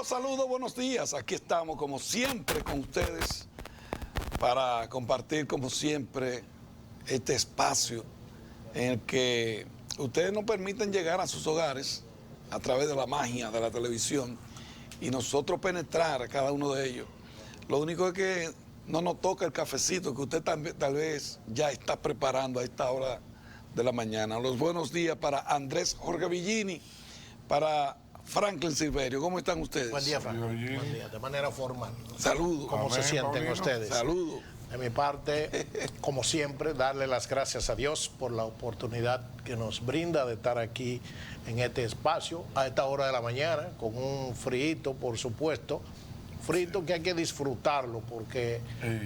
Saludos, buenos días. Aquí estamos como siempre con ustedes para compartir como siempre este espacio en el que ustedes nos permiten llegar a sus hogares a través de la magia de la televisión y nosotros penetrar a cada uno de ellos. Lo único es que no nos toca el cafecito que usted tal vez ya está preparando a esta hora de la mañana. Los buenos días para Andrés Jorge Villini, para Franklin Silverio. ¿Cómo están ustedes? Buen día, Franklin. Buen día, de manera formal. Saludos. ¿Cómo se sienten ustedes? Saludos. De mi parte, como siempre, darle las gracias a Dios por la oportunidad que nos brinda de estar aquí en este espacio a esta hora de la mañana, con un frito, por supuesto. Frito que hay que disfrutarlo porque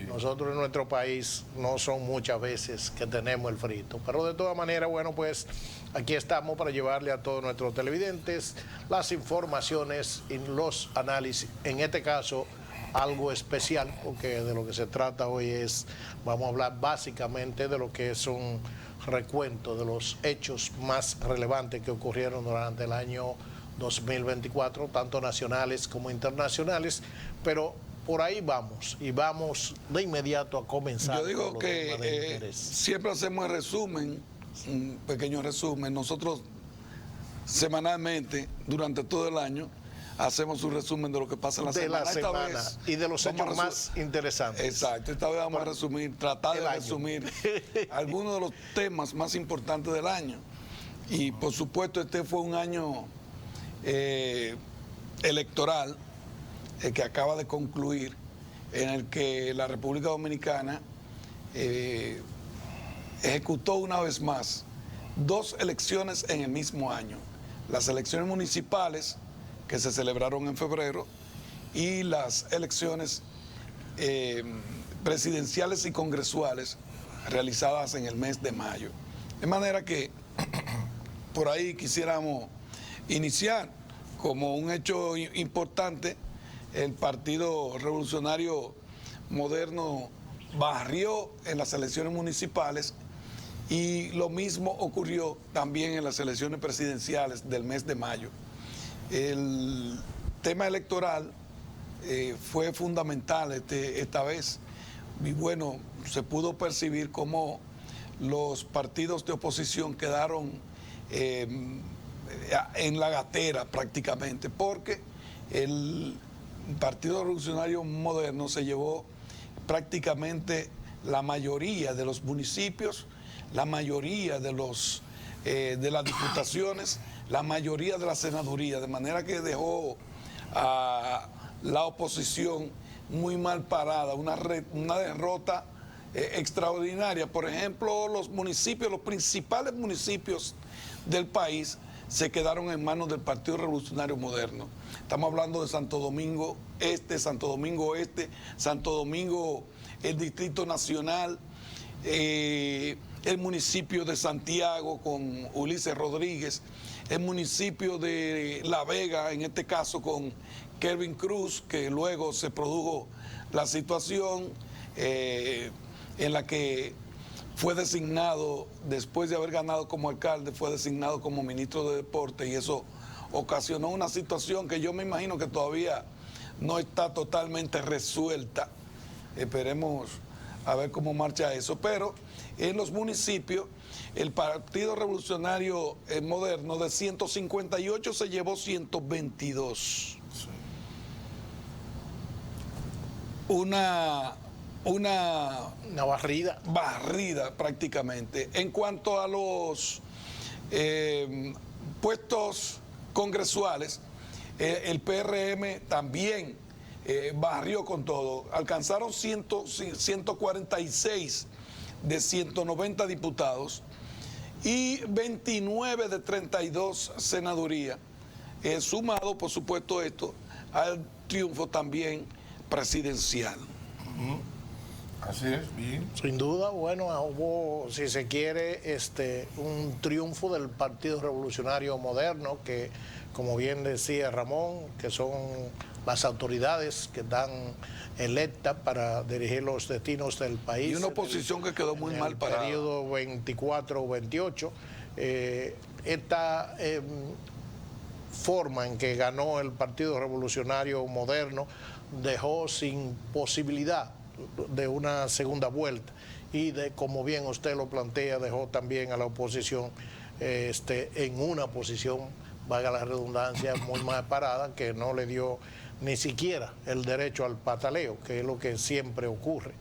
nosotros en nuestro país no son muchas veces que tenemos el frito. Pero de todas maneras, bueno, pues aquí estamos para llevarle a todos nuestros televidentes las informaciones y los análisis. En este caso, algo especial, porque de lo que se trata hoy es, vamos a hablar básicamente de lo que es un recuento de los hechos más relevantes que ocurrieron durante el año 2024, tanto nacionales como internacionales, pero por ahí vamos y vamos de inmediato a comenzar. Yo digo que siempre hacemos el resumen, un pequeño resumen. Nosotros semanalmente, durante todo el año, hacemos un resumen de lo que pasa en la semana. Esta vez, y de los hechos más interesantes. Exacto, esta vez vamos a resumir, tratar de resumir algunos de los temas más importantes del año. Y por supuesto este fue un año electoral que acaba de concluir, en el que la República Dominicana ejecutó una vez más dos elecciones en el mismo año: las elecciones municipales que se celebraron en febrero y las elecciones presidenciales y congresuales realizadas en el mes de mayo. De manera que por ahí quisiéramos iniciar como un hecho importante. El Partido Revolucionario Moderno barrió en las elecciones municipales y lo mismo ocurrió también en las elecciones presidenciales del mes de mayo. El tema electoral fue fundamental esta vez y bueno, se pudo percibir cómo los partidos de oposición quedaron en la gatera prácticamente, porque el Partido Revolucionario Moderno se llevó prácticamente la mayoría de los municipios, la mayoría de las diputaciones, la mayoría de la senaduría, de manera que dejó a la oposición muy mal parada, una derrota extraordinaria. Por ejemplo, los principales municipios del país se quedaron en manos del Partido Revolucionario Moderno. Estamos hablando de Santo Domingo Este, Santo Domingo Oeste, Santo Domingo, el Distrito Nacional, el municipio de Santiago con Ulises Rodríguez, el municipio de La Vega, en este caso con Kelvin Cruz, que luego se produjo la situación en la que fue designado, después de haber ganado como alcalde, fue designado como ministro de Deporte, y eso ocasionó una situación que yo me imagino que todavía no está totalmente resuelta. Esperemos a ver cómo marcha eso. Pero en los municipios, el Partido Revolucionario Moderno de 158 se llevó 122. Sí. Una barrida prácticamente. En cuanto a los puestos congresuales, el PRM también barrió con todo. Alcanzaron 146 de 190 diputados y 29 de 32 senadurías, sumado por supuesto esto al triunfo también presidencial. Así es, bien. Sin duda, bueno, hubo, si se quiere, un triunfo del Partido Revolucionario Moderno, que, como bien decía Ramón, que son las autoridades que están electas para dirigir los destinos del país. Y una oposición que quedó muy mal parada. En el periodo 24-28. Esta forma en que ganó el Partido Revolucionario Moderno dejó sin posibilidad de una segunda vuelta y de, como bien usted lo plantea, dejó también a la oposición en una posición, valga la redundancia, muy más parada, que no le dio ni siquiera el derecho al pataleo, que es lo que siempre ocurre.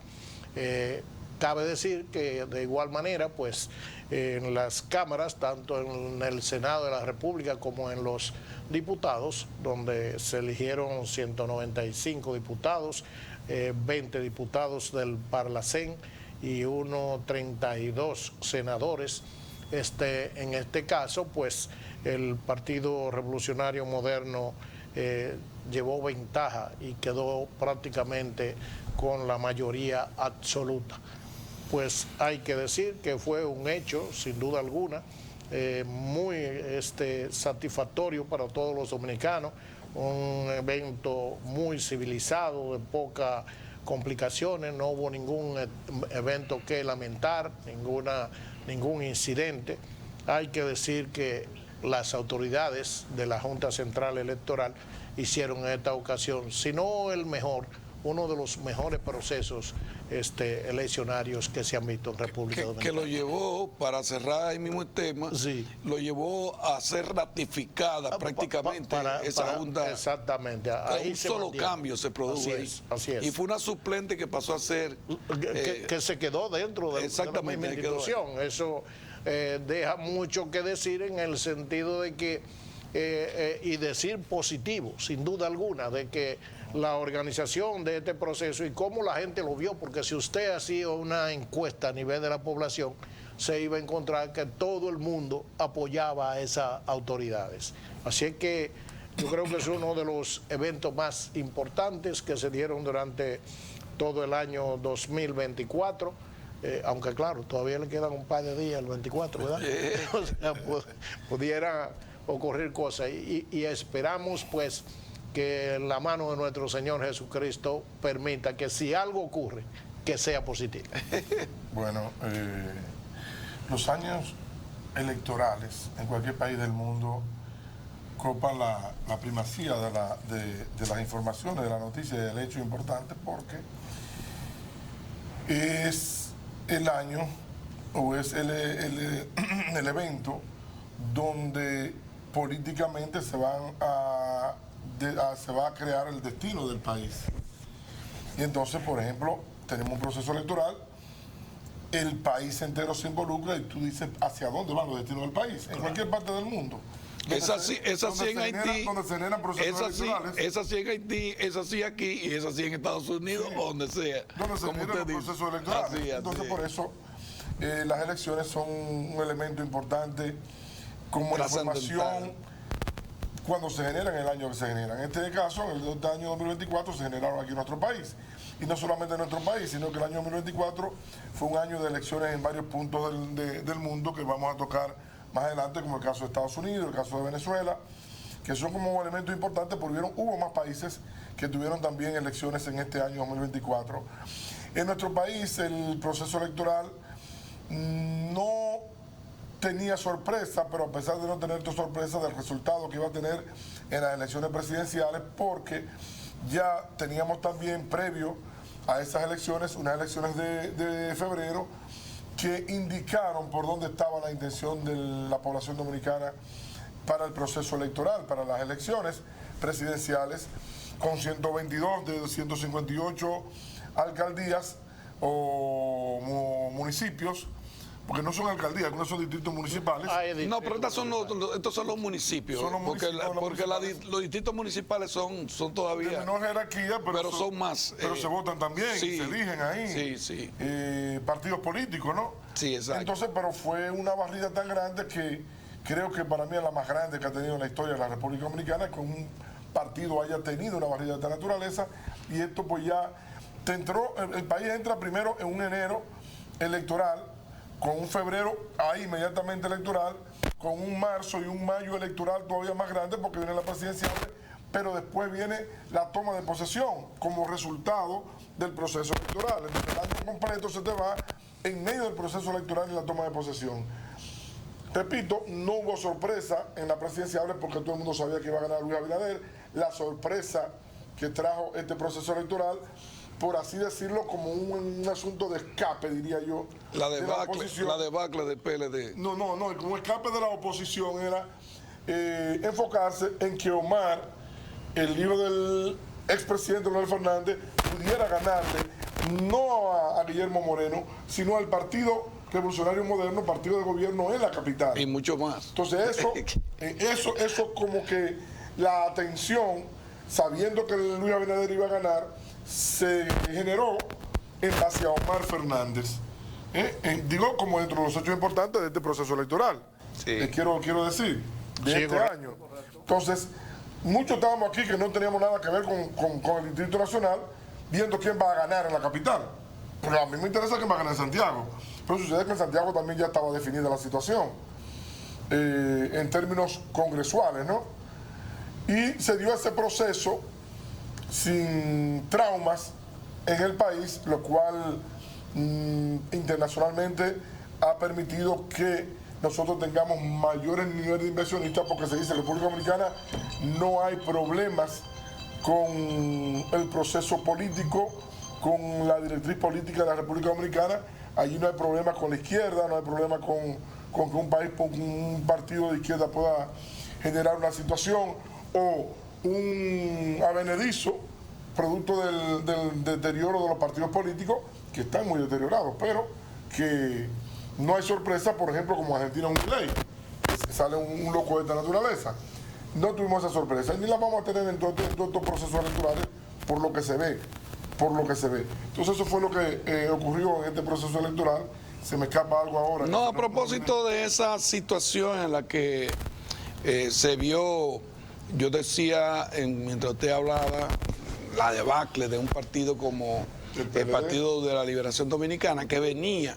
Cabe decir que de igual manera, pues en las cámaras, tanto en el Senado de la República como en los diputados, donde se eligieron 195 diputados, 20 diputados del Parlacén y 32 senadores. En este caso, pues el Partido Revolucionario Moderno llevó ventaja y quedó prácticamente con la mayoría absoluta. Pues hay que decir que fue un hecho, sin duda alguna, muy satisfactorio para todos los dominicanos, un evento muy civilizado, de pocas complicaciones, no hubo ningún evento que lamentar, ningún incidente. Hay que decir que las autoridades de la Junta Central Electoral hicieron en esta ocasión, si no el mejor, uno de los mejores procesos eleccionarios que se han visto en República Dominicana. Que lo llevó, para cerrar ahí mismo el tema, sí, lo llevó a ser ratificada prácticamente esa Junta. Exactamente. Ahí un solo cambio se produjo ahí. Así es. Y fue una suplente que pasó a ser... que se quedó dentro de la misma institución. Eso deja mucho que decir en el sentido de que, y decir positivo, sin duda alguna, de que la organización de este proceso y cómo la gente lo vio, porque si usted hacía una encuesta a nivel de la población, se iba a encontrar que todo el mundo apoyaba a esas autoridades. Así es que yo creo que es uno de los eventos más importantes que se dieron durante todo el año 2024, aunque claro, todavía le quedan un par de días al 24, ¿verdad? O sea, pudiera ocurrir cosas y esperamos pues que la mano de nuestro Señor Jesucristo permita que si algo ocurre, que sea positivo. Bueno, los años electorales en cualquier país del mundo copan la primacía de las informaciones, de la noticia y del hecho importante, porque es el año o es el evento donde políticamente se va a crear el destino del país. Y entonces, por ejemplo, tenemos un proceso electoral, el país entero se involucra y tú dices hacia dónde van los destinos del país, en cualquier parte del mundo. Es así en Haití, donde se generan procesos electorales. Es así en Haití, es así aquí y es así en Estados Unidos, o donde sea. Donde se generan los procesos electorales. Entonces, por eso, las elecciones son un elemento importante como información cuando se generan, en el año que se generan. En este caso, en el año 2024 se generaron aquí en nuestro país. Y no solamente en nuestro país, sino que el año 2024 fue un año de elecciones en varios puntos del mundo que vamos a tocar más adelante, como el caso de Estados Unidos, el caso de Venezuela, que son como elementos importantes porque hubo más países que tuvieron también elecciones en este año 2024. En nuestro país el proceso electoral no tenía sorpresa, pero a pesar de no tener sorpresa del resultado que iba a tener en las elecciones presidenciales, porque ya teníamos también previo a esas elecciones, unas elecciones de febrero, que indicaron por dónde estaba la intención de la población dominicana para el proceso electoral, para las elecciones presidenciales, con 122 de 158 alcaldías o municipios, porque no son alcaldías, algunos son distritos municipales. No, pero estos son los municipios. Son los porque los distritos municipales son todavía de menor jerarquía, pero son más. Pero se votan también, sí, se eligen ahí. Sí. Partidos políticos, ¿no? Sí, exacto. Entonces, pero fue una barrida tan grande que creo que para mí es la más grande que ha tenido en la historia de la República Dominicana, que un partido haya tenido una barrida de esta naturaleza. Y esto pues ya el país entra primero en un enero electoral, con un febrero ahí inmediatamente electoral, con un marzo y un mayo electoral todavía más grande porque viene la presidencial, pero después viene la toma de posesión como resultado del proceso electoral. Entonces el año completo se te va en medio del proceso electoral y la toma de posesión. Repito, no hubo sorpresa en la presidencial porque todo el mundo sabía que iba a ganar Luis Abinader. La sorpresa que trajo este proceso electoral, por así decirlo, como un asunto de escape, diría yo, la debacle del PLD. No, como escape de la oposición era enfocarse en que Omar, el hijo del expresidente Leonel Fernández, pudiera ganarle no a Guillermo Moreno, sino al Partido Revolucionario Moderno, partido de gobierno en la capital. Y mucho más. Entonces eso como que la atención, sabiendo que Luis Abinader iba a ganar, se generó en base a Omar Fernández. Digo, como dentro de los hechos importantes de este proceso electoral. Sí. Quiero decir, de este año. Entonces, muchos estábamos aquí que no teníamos nada que ver con el Distrito Nacional, viendo quién va a ganar en la capital. Pero a mí me interesa quién va a ganar en Santiago. Pero sucede que en Santiago también ya estaba definida la situación, en términos congresuales, ¿no? Y se dio ese proceso sin traumas en el país, lo cual internacionalmente ha permitido que nosotros tengamos mayores niveles de inversionistas, porque se dice que en República Dominicana no hay problemas con el proceso político, con la directriz política de la República Dominicana. Allí no hay problema con la izquierda, no hay problema con que un país, con un partido de izquierda pueda generar una situación o un avenedizo producto del deterioro de los partidos políticos, que están muy deteriorados, pero que no hay sorpresa, por ejemplo, como Argentina un Milei, que sale un loco de esta naturaleza. No tuvimos esa sorpresa, ni la vamos a tener en todos estos procesos electorales, por lo que se ve. Entonces eso fue lo que ocurrió en este proceso electoral. Se me escapa algo ahora. No, a propósito de esa situación en la que se vio, yo decía, mientras usted hablaba, la debacle de un partido como el Partido de la Liberación Dominicana, que venía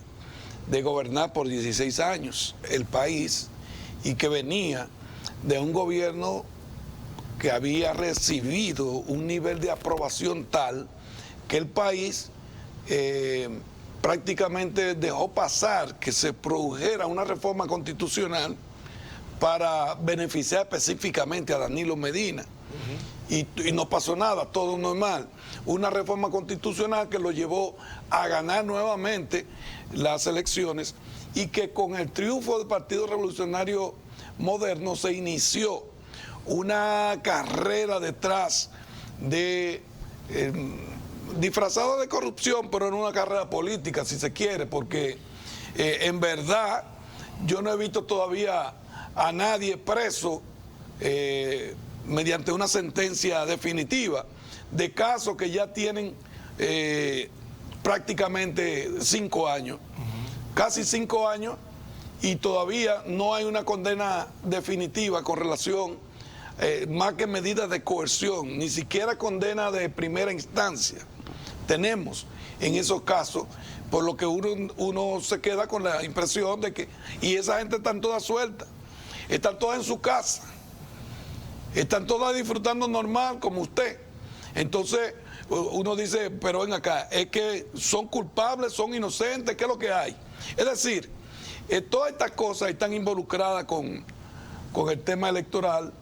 de gobernar por 16 años el país y que venía de un gobierno que había recibido un nivel de aprobación tal que el país prácticamente dejó pasar que se produjera una reforma constitucional para beneficiar específicamente a Danilo Medina. Y no pasó nada, todo normal. Una reforma constitucional que lo llevó a ganar nuevamente las elecciones y que con el triunfo del Partido Revolucionario Moderno se inició una carrera detrás de... disfrazado de corrupción, pero en una carrera política, si se quiere, porque en verdad yo no he visto todavía a nadie preso mediante una sentencia definitiva de casos que ya tienen prácticamente 5 años, casi 5 años, y todavía no hay una condena definitiva con relación, más que medidas de coerción, ni siquiera condena de primera instancia tenemos en esos casos, por lo que uno se queda con la impresión de que, y esa gente están todas sueltas, están todas en su casa, están todas disfrutando normal como usted. Entonces uno dice, pero ven acá, es que son culpables, son inocentes, ¿qué es lo que hay? Es decir, todas estas cosas están involucradas con el tema electoral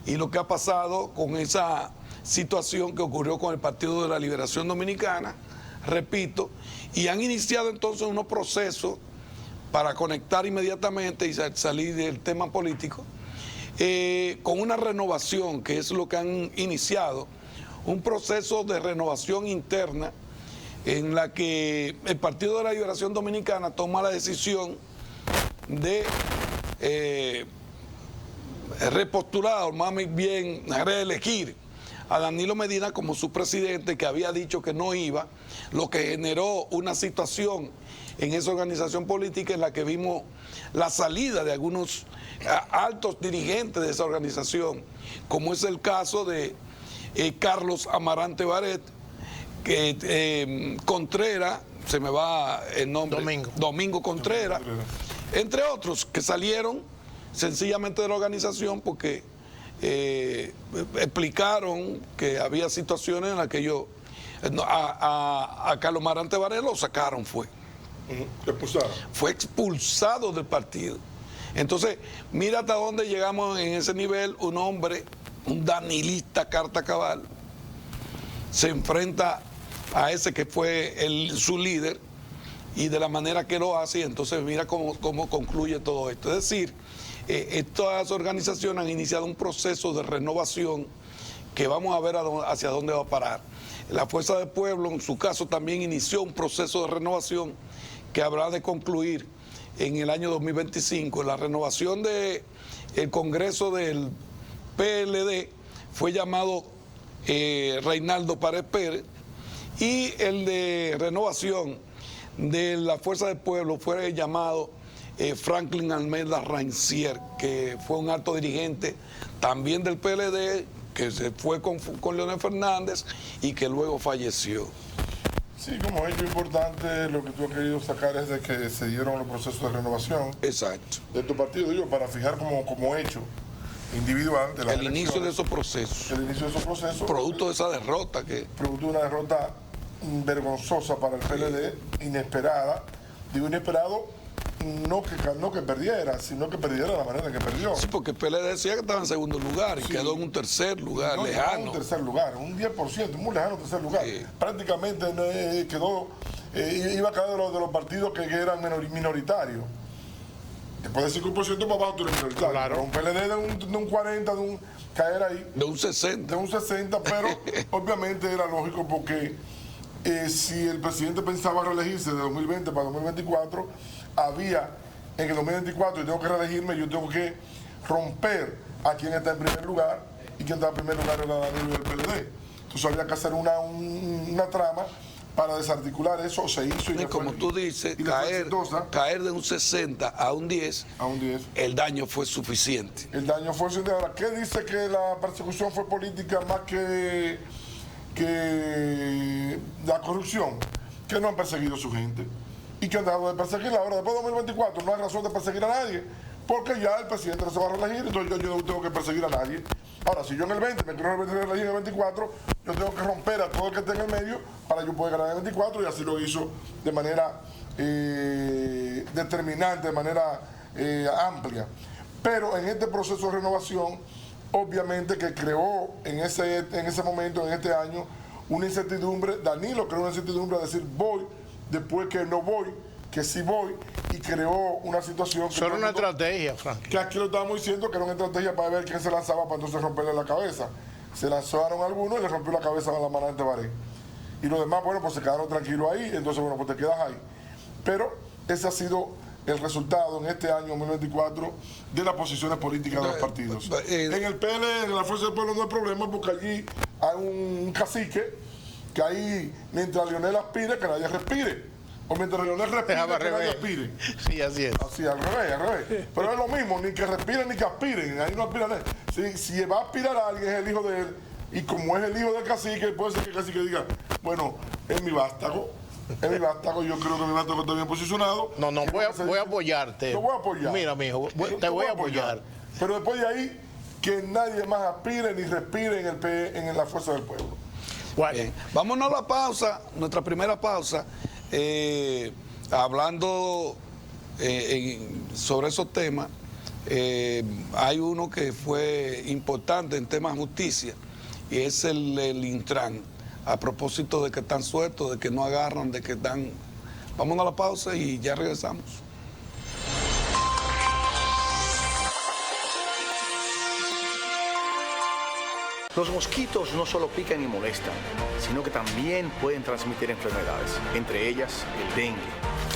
y lo que ha pasado con esa situación que ocurrió con el Partido de la Liberación Dominicana, repito, y han iniciado entonces unos procesos para conectar inmediatamente y salir del tema político, con una renovación, que es lo que han iniciado, un proceso de renovación interna en la que el Partido de la Liberación Dominicana toma la decisión de repostular, o más bien reelegir a Danilo Medina como su presidente, que había dicho que no iba, lo que generó una situación en esa organización política en la que vimos la salida de algunos altos dirigentes de esa organización, como es el caso de Carlos Amarante Baret, que Contreras, se me va el nombre, Domingo Contreras, entre otros que salieron sencillamente de la organización porque explicaron que había situaciones en las que ellos a Carlos Amarante Baret lo sacaron, fue expulsado del partido. Entonces, mira hasta dónde llegamos en ese nivel. Un hombre, un danilista carta cabal, se enfrenta a ese que fue su líder y de la manera que lo hace, y entonces mira cómo concluye todo esto. Es decir, estas organizaciones han iniciado un proceso de renovación que vamos a ver hacia dónde va a parar. La Fuerza del Pueblo, en su caso, también inició un proceso de renovación que habrá de concluir en el año 2025. La renovación del Congreso del PLD fue llamado Reinaldo Pared Pérez, y el de renovación de la Fuerza del Pueblo fue llamado Franklin Almeida Rancière, que fue un alto dirigente también del PLD, que se fue con Leonel Fernández y que luego falleció. Sí, como hecho importante, lo que tú has querido sacar es de que se dieron los procesos de renovación. Exacto. De tu partido, para fijar como hecho individual de el inicio de esos procesos. El inicio de esos procesos. Producto de esa derrota. Producto de una derrota vergonzosa para el PLD, inesperada. Digo inesperado, no que perdiera, sino que perdiera de la manera en que perdió. Sí, porque el PLD decía que estaba en segundo lugar y quedó en un tercer lugar, no, lejano. Un tercer lugar, un 10%, muy lejano tercer lugar. Sí. Prácticamente quedó, iba a quedar de los partidos que eran minoritarios. Después de 5% para abajo tú eres minoritario. Claro. Pero un PLD de un 40, caer ahí. De un 60. De un 60, pero obviamente era lógico porque si el presidente pensaba reelegirse de 2020 para 2024, había en el 2024, yo tengo que reelegirme, yo tengo que romper a quien está en primer lugar, y quien está en primer lugar era Danilo del PLD. Entonces había que hacer una trama para desarticular eso. Se hizo y como tú dices, caer de un 60 a un 10, el daño fue suficiente. El daño fue suficiente. Ahora, ¿qué dice que la persecución fue política más que la corrupción? Que no han perseguido a su gente y que han dejado de perseguirla. Ahora, después de 2024, no hay razón de perseguir a nadie, porque ya el presidente no se va a reelegir, entonces yo no tengo que perseguir a nadie. Ahora, si yo en el 20 me quiero reelegir en el 24, yo tengo que romper a todo el que esté en el medio para yo poder ganar en el 24, y así lo hizo de manera determinante, de manera amplia. Pero en este proceso de renovación, obviamente que creó en ese momento, en este año, una incertidumbre. Danilo creó una incertidumbre a decir voy, después que no voy, que sí voy, y creó una situación que... Eso era una estrategia, Frank. Que aquí lo estábamos diciendo, que era una estrategia para ver quién se lanzaba para entonces romperle la cabeza. Se lanzaron algunos y le rompió la cabeza a la mano de Tabaré. Y los demás, bueno, pues se quedaron tranquilos ahí, entonces, bueno, pues te quedas ahí. Pero ese ha sido el resultado en este año 2024 de las posiciones políticas de los partidos. En el PL, en la Fuerza del Pueblo, no hay problema, porque allí hay un cacique que ahí, mientras Leonel aspire, que nadie respire. O mientras Leonel respire, que nadie aspire. Sí, así es. Así, al revés. Pero es lo mismo, ni que respiren ni que aspiren. Ahí no aspiran. Si va a aspirar a alguien, es el hijo de él. Y como es el hijo del cacique, puede ser que el cacique diga, bueno, es mi vástago. Es mi vástago, yo creo que mi vástago está bien posicionado. No, voy a apoyarte. Te voy a apoyar. Mira, mijo, te voy a apoyar. Pero después de ahí, que nadie más aspire ni respire en la Fuerza del Pueblo. Bueno. Vámonos a la pausa, nuestra primera pausa, hablando sobre esos temas. Hay uno que fue importante en temas de justicia, y es el Intran, a propósito de que están sueltos, de que no agarran, de que están... Vámonos a la pausa y ya regresamos. Los mosquitos no solo pican y molestan, sino que también pueden transmitir enfermedades, entre ellas el dengue,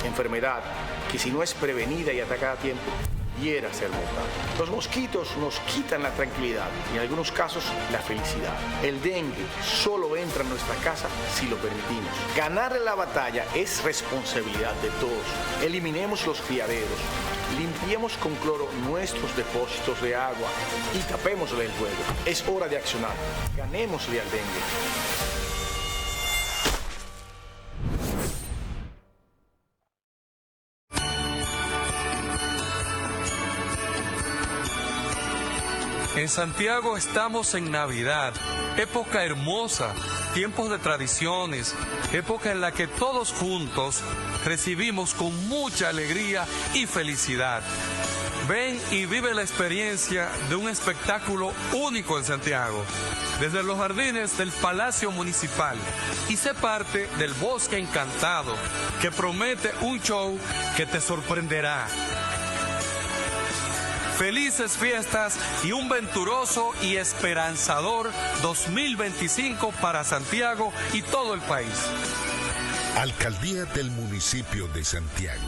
enfermedad que si no es prevenida y atacada a tiempo, pudiera ser mortal. Los mosquitos nos quitan la tranquilidad y en algunos casos la felicidad. El dengue solo entra en nuestra casa si lo permitimos. Ganarle la batalla es responsabilidad de todos. Eliminemos los criaderos, limpiemos con cloro nuestros depósitos de agua y tapémosle el juego. Es hora de accionar. Ganémosle al dengue. En Santiago estamos en Navidad, época hermosa, tiempos de tradiciones, época en la que todos juntos recibimos con mucha alegría y felicidad. Ven y vive la experiencia de un espectáculo único en Santiago, desde los jardines del Palacio Municipal, y sé parte del Bosque Encantado, que promete un show que te sorprenderá. Felices fiestas y un venturoso y esperanzador 2025 para Santiago y todo el país. Alcaldía del Municipio de Santiago.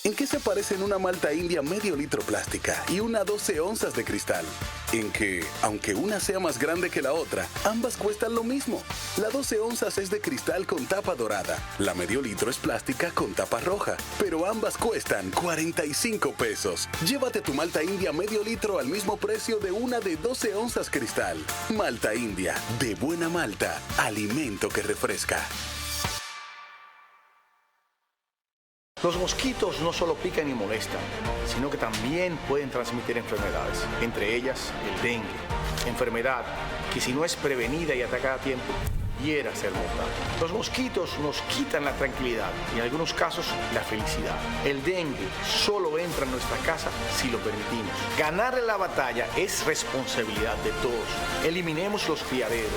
¿En qué se parecen una malta india medio litro plástica y una 12 onzas de cristal? En que, aunque una sea más grande que la otra, ambas cuestan lo mismo. La 12 onzas es de cristal con tapa dorada, la medio litro es plástica con tapa roja, pero ambas cuestan 45 pesos. Llévate tu malta india medio litro al mismo precio de una de 12 onzas cristal. Malta India, de buena malta, alimento que refresca. Los mosquitos no solo pican y molestan, sino que también pueden transmitir enfermedades, entre ellas el dengue, enfermedad que si no es prevenida y atacada a tiempo, pudiera ser mortal. Los mosquitos nos quitan la tranquilidad y en algunos casos la felicidad. El dengue solo entra en nuestra casa si lo permitimos. Ganarle la batalla es responsabilidad de todos. Eliminemos los criaderos,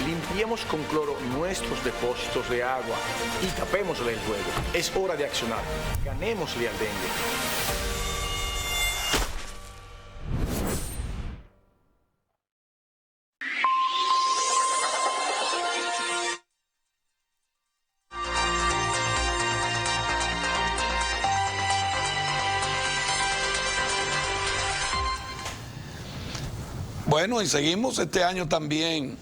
limpiemos con cloro nuestros depósitos de agua y tapémosle el juego. Es hora de accionar. Ganémosle al dengue. Bueno, y seguimos este año también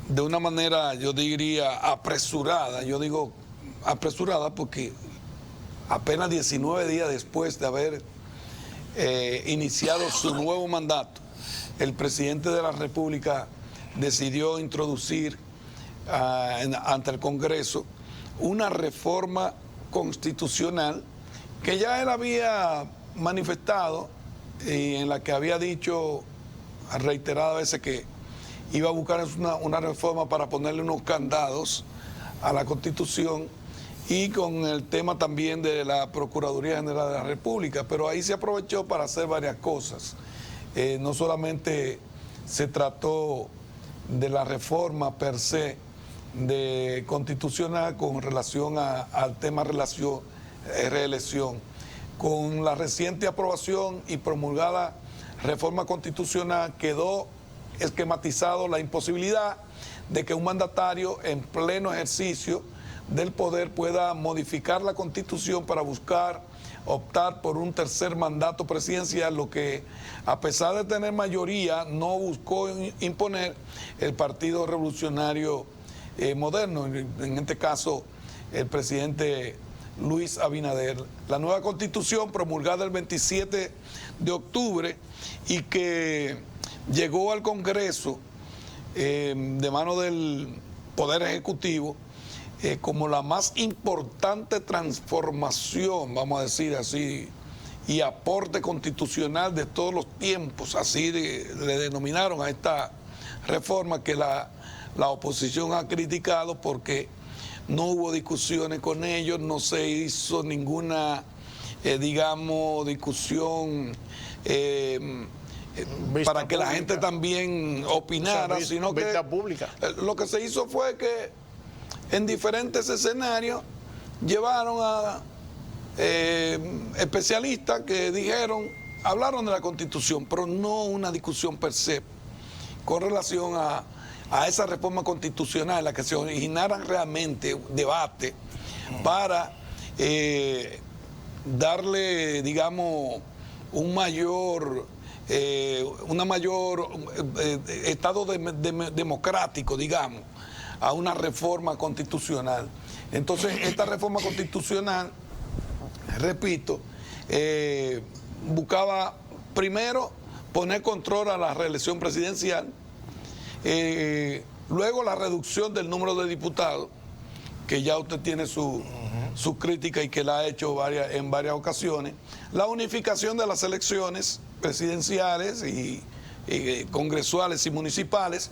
de una manera, yo diría, apresurada. Yo digo apresurada porque apenas 19 días después de haber iniciado su nuevo mandato, el presidente de la República decidió introducir ante el Congreso una reforma constitucional que ya él había manifestado y en la que había dicho reiteradas veces que iba a buscar una reforma para ponerle unos candados a la Constitución y con el tema también de la Procuraduría General de la República, pero ahí se aprovechó para hacer varias cosas. No solamente se trató de la reforma per se de constitucional con relación al tema reelección, con la reciente aprobación y promulgada reforma constitucional quedó esquematizado la imposibilidad de que un mandatario en pleno ejercicio del poder pueda modificar la Constitución para optar por un tercer mandato presidencial, lo que a pesar de tener mayoría no buscó imponer el Partido Revolucionario Moderno, en este caso el presidente Luis Abinader. La nueva Constitución promulgada el 27 de octubre y que llegó al Congreso de mano del Poder Ejecutivo como la más importante transformación, vamos a decir así, y aporte constitucional de todos los tiempos, así le denominaron a esta reforma que la oposición ha criticado porque no hubo discusiones con ellos, no se hizo ninguna, digamos, discusión para que la gente también opinara, sino que lo que se hizo fue que en diferentes escenarios llevaron a especialistas que hablaron de la Constitución, pero no una discusión per se con relación a esa reforma constitucional, en la que se originaran realmente debate para darle, digamos, un mayor estado democrático, digamos, a una reforma constitucional. Entonces, esta reforma constitucional, repito, buscaba primero poner control a la reelección presidencial, luego la reducción del número de diputados, que ya usted tiene su crítica y que la ha hecho en varias ocasiones, la unificación de las elecciones presidenciales y congresuales y municipales,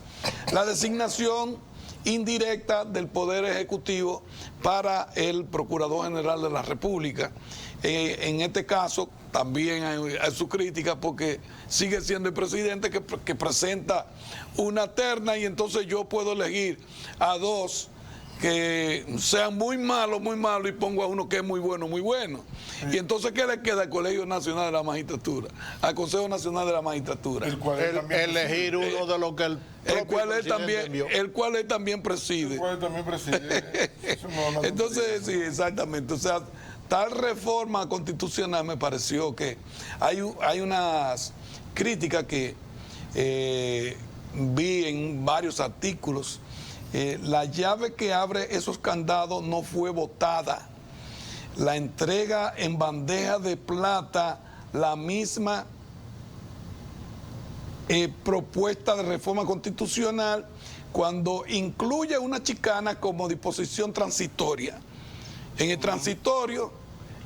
la designación indirecta del Poder Ejecutivo para el Procurador General de la República, en este caso también hay su crítica porque sigue siendo el presidente que presenta una terna y entonces yo puedo elegir a dos que sean muy malos y pongo a uno que es muy bueno. Y entonces, ¿qué le queda al Colegio Nacional de la Magistratura? Al Consejo Nacional de la Magistratura. Elegir uno de los que el cual él también preside. Entonces, sí, exactamente. O sea, tal reforma constitucional me pareció que hay unas críticas que vi en varios artículos. La llave que abre esos candados no fue votada. La entrega en bandeja de plata, la misma propuesta de reforma constitucional, cuando incluye una chicana como disposición transitoria. En el transitorio,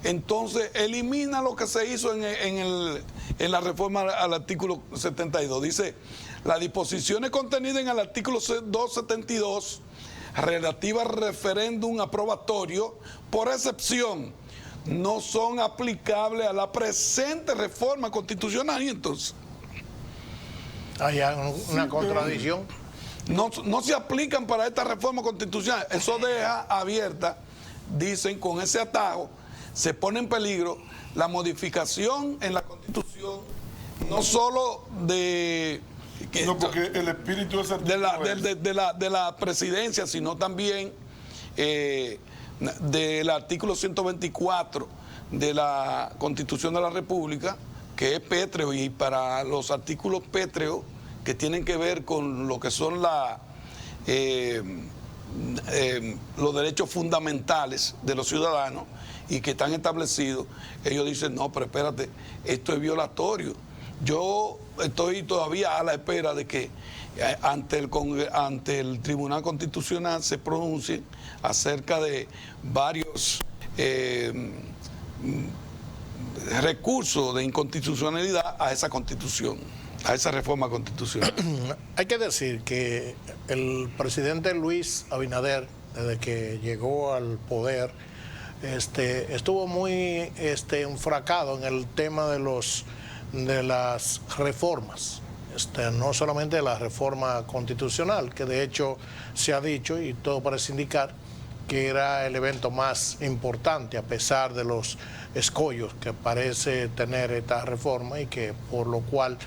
entonces elimina lo que se hizo en la reforma al artículo 72. Dice: las disposiciones contenidas en el artículo 272 relativas al referéndum aprobatorio, por excepción, no son aplicables a la presente reforma constitucional. Y entonces hay una contradicción. No se aplican para esta reforma constitucional. Eso deja abierta, dicen, con ese atajo, se pone en peligro la modificación en la Constitución, no solo porque el espíritu de la presidencia, sino también del artículo 124 de la Constitución de la República, que es pétreo, y para los artículos pétreos que tienen que ver con lo que son los derechos fundamentales de los ciudadanos y que están establecidos, ellos dicen: no, pero espérate, esto es violatorio. Yo estoy todavía a la espera de que ante el Tribunal Constitucional se pronuncie acerca de varios recursos de inconstitucionalidad a esa constitución, a esa reforma constitucional. Hay que decir que el presidente Luis Abinader, desde que llegó al poder, estuvo muy enfracado en el tema de las reformas, no solamente la reforma constitucional, que de hecho se ha dicho y todo parece indicar que era el evento más importante a pesar de los escollos que parece tener esta reforma, y que por lo cual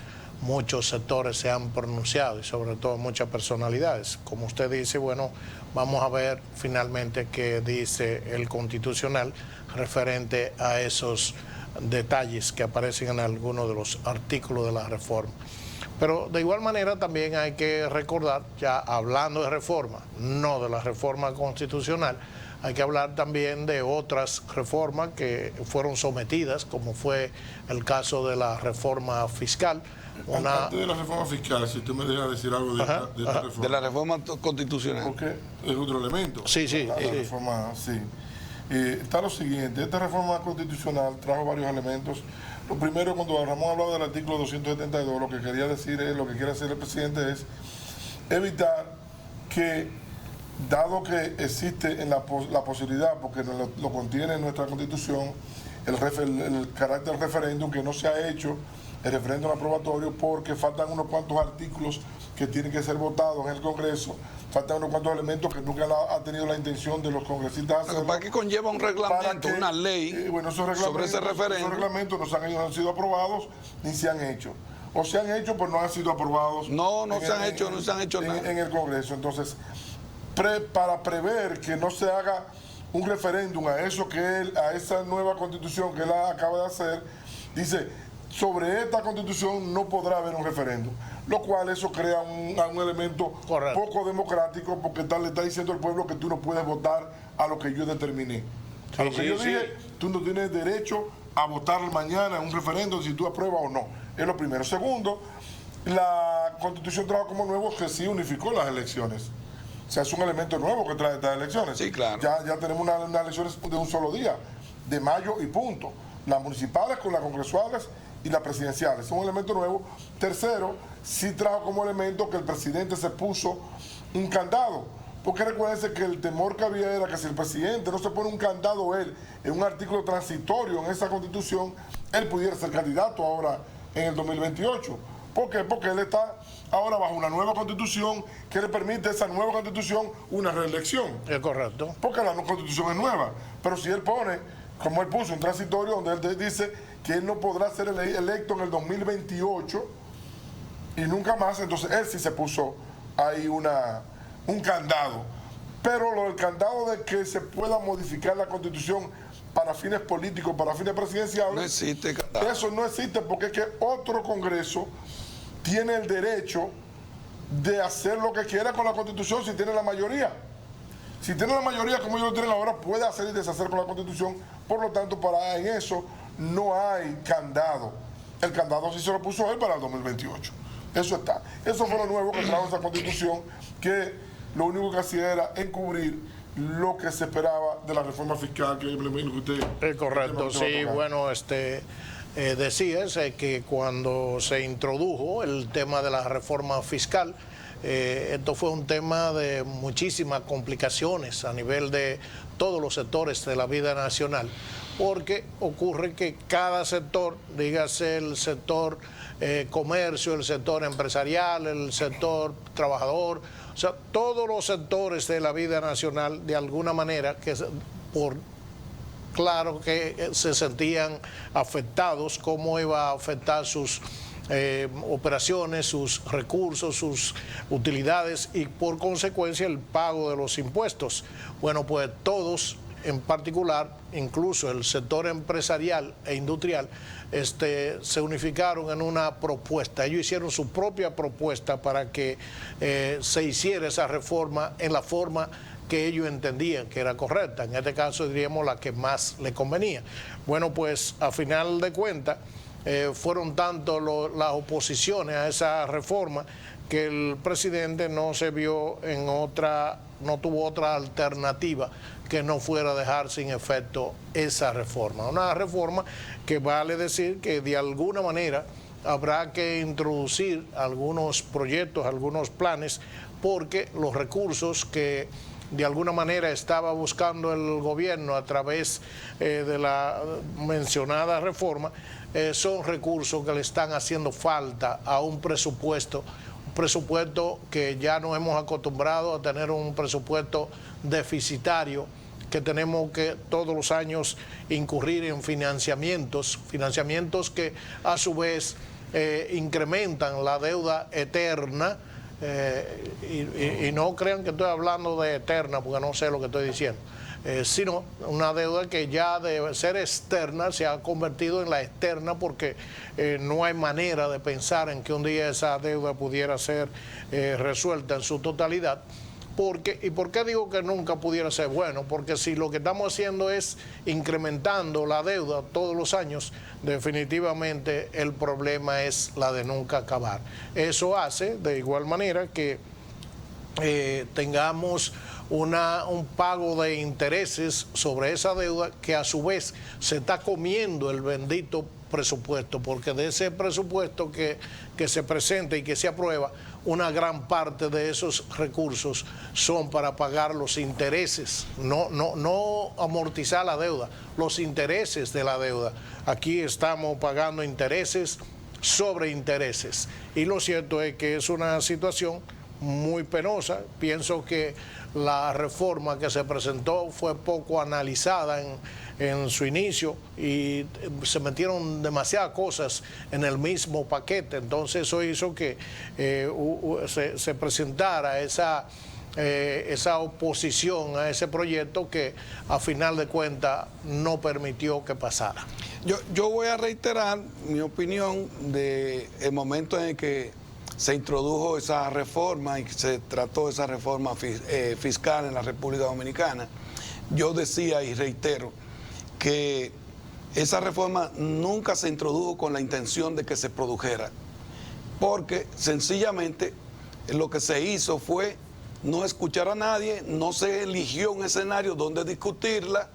muchos sectores se han pronunciado y sobre todo muchas personalidades. Como usted dice, bueno, vamos a ver finalmente qué dice el Constitucional referente a esos detalles que aparecen en algunos de los artículos de la reforma. Pero de igual manera también hay que recordar, ya hablando de reforma, no de la reforma constitucional, hay que hablar también de otras reformas que fueron sometidas, como fue el caso de la reforma fiscal. Antes de la reforma fiscal, si tú me dejas decir algo de esta reforma. De la reforma constitucional. Porque es otro elemento. Sí. La reforma, sí. Está lo siguiente: esta reforma constitucional trajo varios elementos. Lo primero, cuando Ramón hablaba del artículo 272, lo que quería decir es, lo que quiere hacer el presidente es evitar que, dado que existe en la posibilidad, porque lo contiene en nuestra Constitución, el carácter del referéndum, que no se ha hecho el referéndum aprobatorio porque faltan unos cuantos artículos que tienen que ser votados en el Congreso, faltan unos cuantos elementos que nunca ha tenido la intención de los congresistas hacerlo. ¿Para qué conlleva un reglamento, una ley sobre ese referéndum? Esos reglamentos no han sido aprobados ni se han hecho. O se han hecho, pero no han sido aprobados. No se han hecho nada en el Congreso. Entonces, para prever que no se haga un referéndum a esa nueva constitución que él acaba de hacer, dice: sobre esta constitución no podrá haber un referéndum, lo cual eso crea un elemento poco democrático, porque le está diciendo al pueblo que tú no puedes votar a lo que yo determiné. A lo que yo dije, tú no tienes derecho a votar mañana en un referéndum si tú apruebas o no. Es lo primero. Segundo, la constitución trajo como nuevo que sí unificó las elecciones. O sea, es un elemento nuevo que trae estas elecciones. Sí, claro. Ya tenemos unas elecciones de un solo día, de mayo y punto. Las municipales con las congresuales y las presidenciales. Es un elemento nuevo. Tercero, sí trajo como elemento que el presidente se puso un candado porque recuérdense que el temor que había era que si el presidente no se pone un candado él en un artículo transitorio en esa constitución, él pudiera ser candidato ahora en el 2028. ¿Por qué? Porque él está ahora bajo una nueva constitución que le permite a esa nueva constitución una reelección. Es correcto. Porque la constitución es nueva. Pero si él pone, como él puso, un transitorio donde él dice que él no podrá ser electo en el 2028 y nunca más, entonces él sí se puso ahí un candado. Pero lo del candado de que se pueda modificar la constitución para fines políticos, para fines presidenciales, no existe candado. Eso no existe, porque es que otro Congreso tiene el derecho de hacer lo que quiera con la constitución si tiene la mayoría. Si tiene la mayoría como ellos lo tienen ahora, puede hacer y deshacer con la constitución. Por lo tanto, en eso no hay candado. El candado sí se lo puso él para el 2028. Eso está. Eso fue lo nuevo que trajo esa constitución, que lo único que hacía era encubrir lo que se esperaba de la reforma fiscal que usted... Es correcto, sí, bueno, decías que cuando se introdujo el tema de la reforma fiscal, esto fue un tema de muchísimas complicaciones a nivel de todos los sectores de la vida nacional, porque ocurre que cada sector, dígase el sector comercio, el sector empresarial, el sector trabajador, o sea, todos los sectores de la vida nacional, de alguna manera, claro que se sentían afectados, cómo iba a afectar sus operaciones, sus recursos, sus utilidades y por consecuencia el pago de los impuestos. Bueno, pues todos, en particular, incluso el sector empresarial e industrial, se unificaron en una propuesta. Ellos hicieron su propia propuesta para que se hiciera esa reforma en la forma que ellos entendían que era correcta. En este caso diríamos la que más le convenía. Bueno, pues a final de cuentas fueron tanto las oposiciones a esa reforma que el presidente no se vio no tuvo otra alternativa que no fuera a dejar sin efecto esa reforma. Una reforma que vale decir que de alguna manera habrá que introducir algunos proyectos, algunos planes, porque los recursos que de alguna manera estaba buscando el gobierno a través de la mencionada reforma, son recursos que le están haciendo falta a un presupuesto que ya nos hemos acostumbrado a tener un presupuesto deficitario, que tenemos que todos los años incurrir en financiamientos que a su vez incrementan la deuda eterna, y no crean que estoy hablando de eterna porque no sé lo que estoy diciendo, sino una deuda que ya de ser externa se ha convertido en la externa, porque no hay manera de pensar en que un día esa deuda pudiera ser resuelta en su totalidad. ¿Y por qué digo que nunca pudiera ser? Bueno, porque si lo que estamos haciendo es incrementando la deuda todos los años, definitivamente el problema es la de nunca acabar. Eso hace de igual manera que tengamos un pago de intereses sobre esa deuda, que a su vez se está comiendo el bendito presupuesto, porque de ese presupuesto que se presenta y que se aprueba, una gran parte de esos recursos son para pagar los intereses, no amortizar la deuda, los intereses de la deuda. Aquí estamos pagando intereses sobre intereses, y lo cierto es que es una situación muy penosa. Pienso que la reforma que se presentó fue poco analizada en su inicio y se metieron demasiadas cosas en el mismo paquete. Entonces eso hizo que se presentara esa oposición a ese proyecto, que a final de cuentas no permitió que pasara. Yo voy a reiterar mi opinión del momento en el que se introdujo esa reforma y se trató esa reforma fiscal en la República Dominicana. Yo decía y reitero que esa reforma nunca se introdujo con la intención de que se produjera, porque sencillamente lo que se hizo fue no escuchar a nadie, no se eligió un escenario donde discutirla,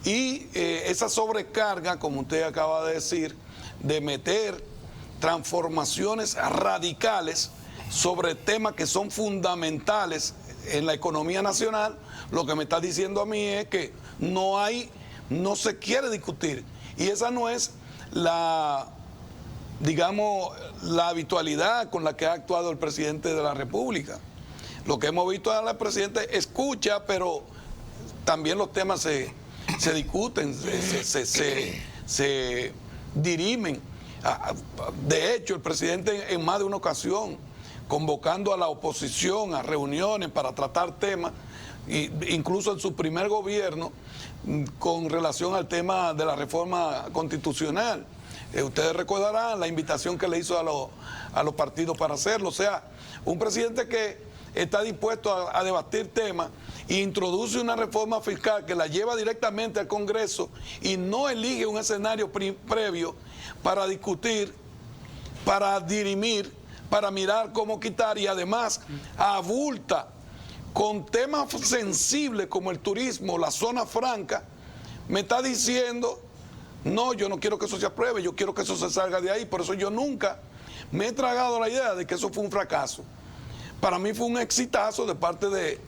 y esa sobrecarga, como usted acaba de decir, de meter transformaciones radicales sobre temas que son fundamentales en la economía nacional, lo que me está diciendo a mí es que no se quiere discutir. Y esa no es la habitualidad con la que ha actuado el presidente de la República. Lo que hemos visto es al presidente escucha, pero también los temas se discuten, se dirimen. De hecho, el presidente en más de una ocasión, convocando a la oposición a reuniones para tratar temas, incluso en su primer gobierno, con relación al tema de la reforma constitucional. Ustedes recordarán la invitación que le hizo a los partidos para hacerlo. O sea, un presidente que está dispuesto a debatir temas e introduce una reforma fiscal que la lleva directamente al Congreso y no elige un escenario previo para discutir, para dirimir, para mirar cómo quitar, y además abulta con temas sensibles como el turismo, la zona franca. Me está diciendo, no, yo no quiero que eso se apruebe, yo quiero que eso se salga de ahí. Por eso yo nunca me he tragado la idea de que eso fue un fracaso. Para mí fue un exitazo de parte de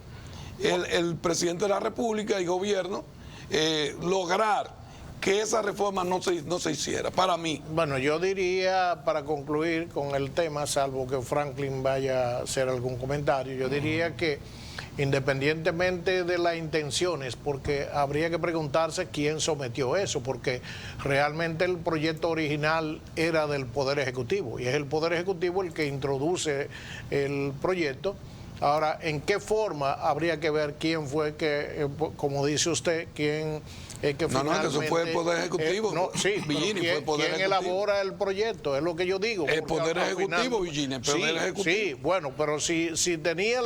el presidente de la República y gobierno lograr que esa reforma no se hiciera, para mí. Bueno, yo diría, para concluir con el tema, salvo que Franklin vaya a hacer algún comentario, yo diría que independientemente de las intenciones, porque habría que preguntarse quién sometió eso, porque realmente el proyecto original era del Poder Ejecutivo, y es el Poder Ejecutivo el que introduce el proyecto. Ahora, ¿en qué forma? Habría que ver quién fue que, como dice usted, quién es que finalmente... No, que eso fue el Poder Ejecutivo. Sí, Villini fue el Poder ¿quién Ejecutivo elabora el proyecto? Es lo que yo digo. El Poder Ejecutivo, Villini, el Poder Ejecutivo. Sí, bueno, pero si tenía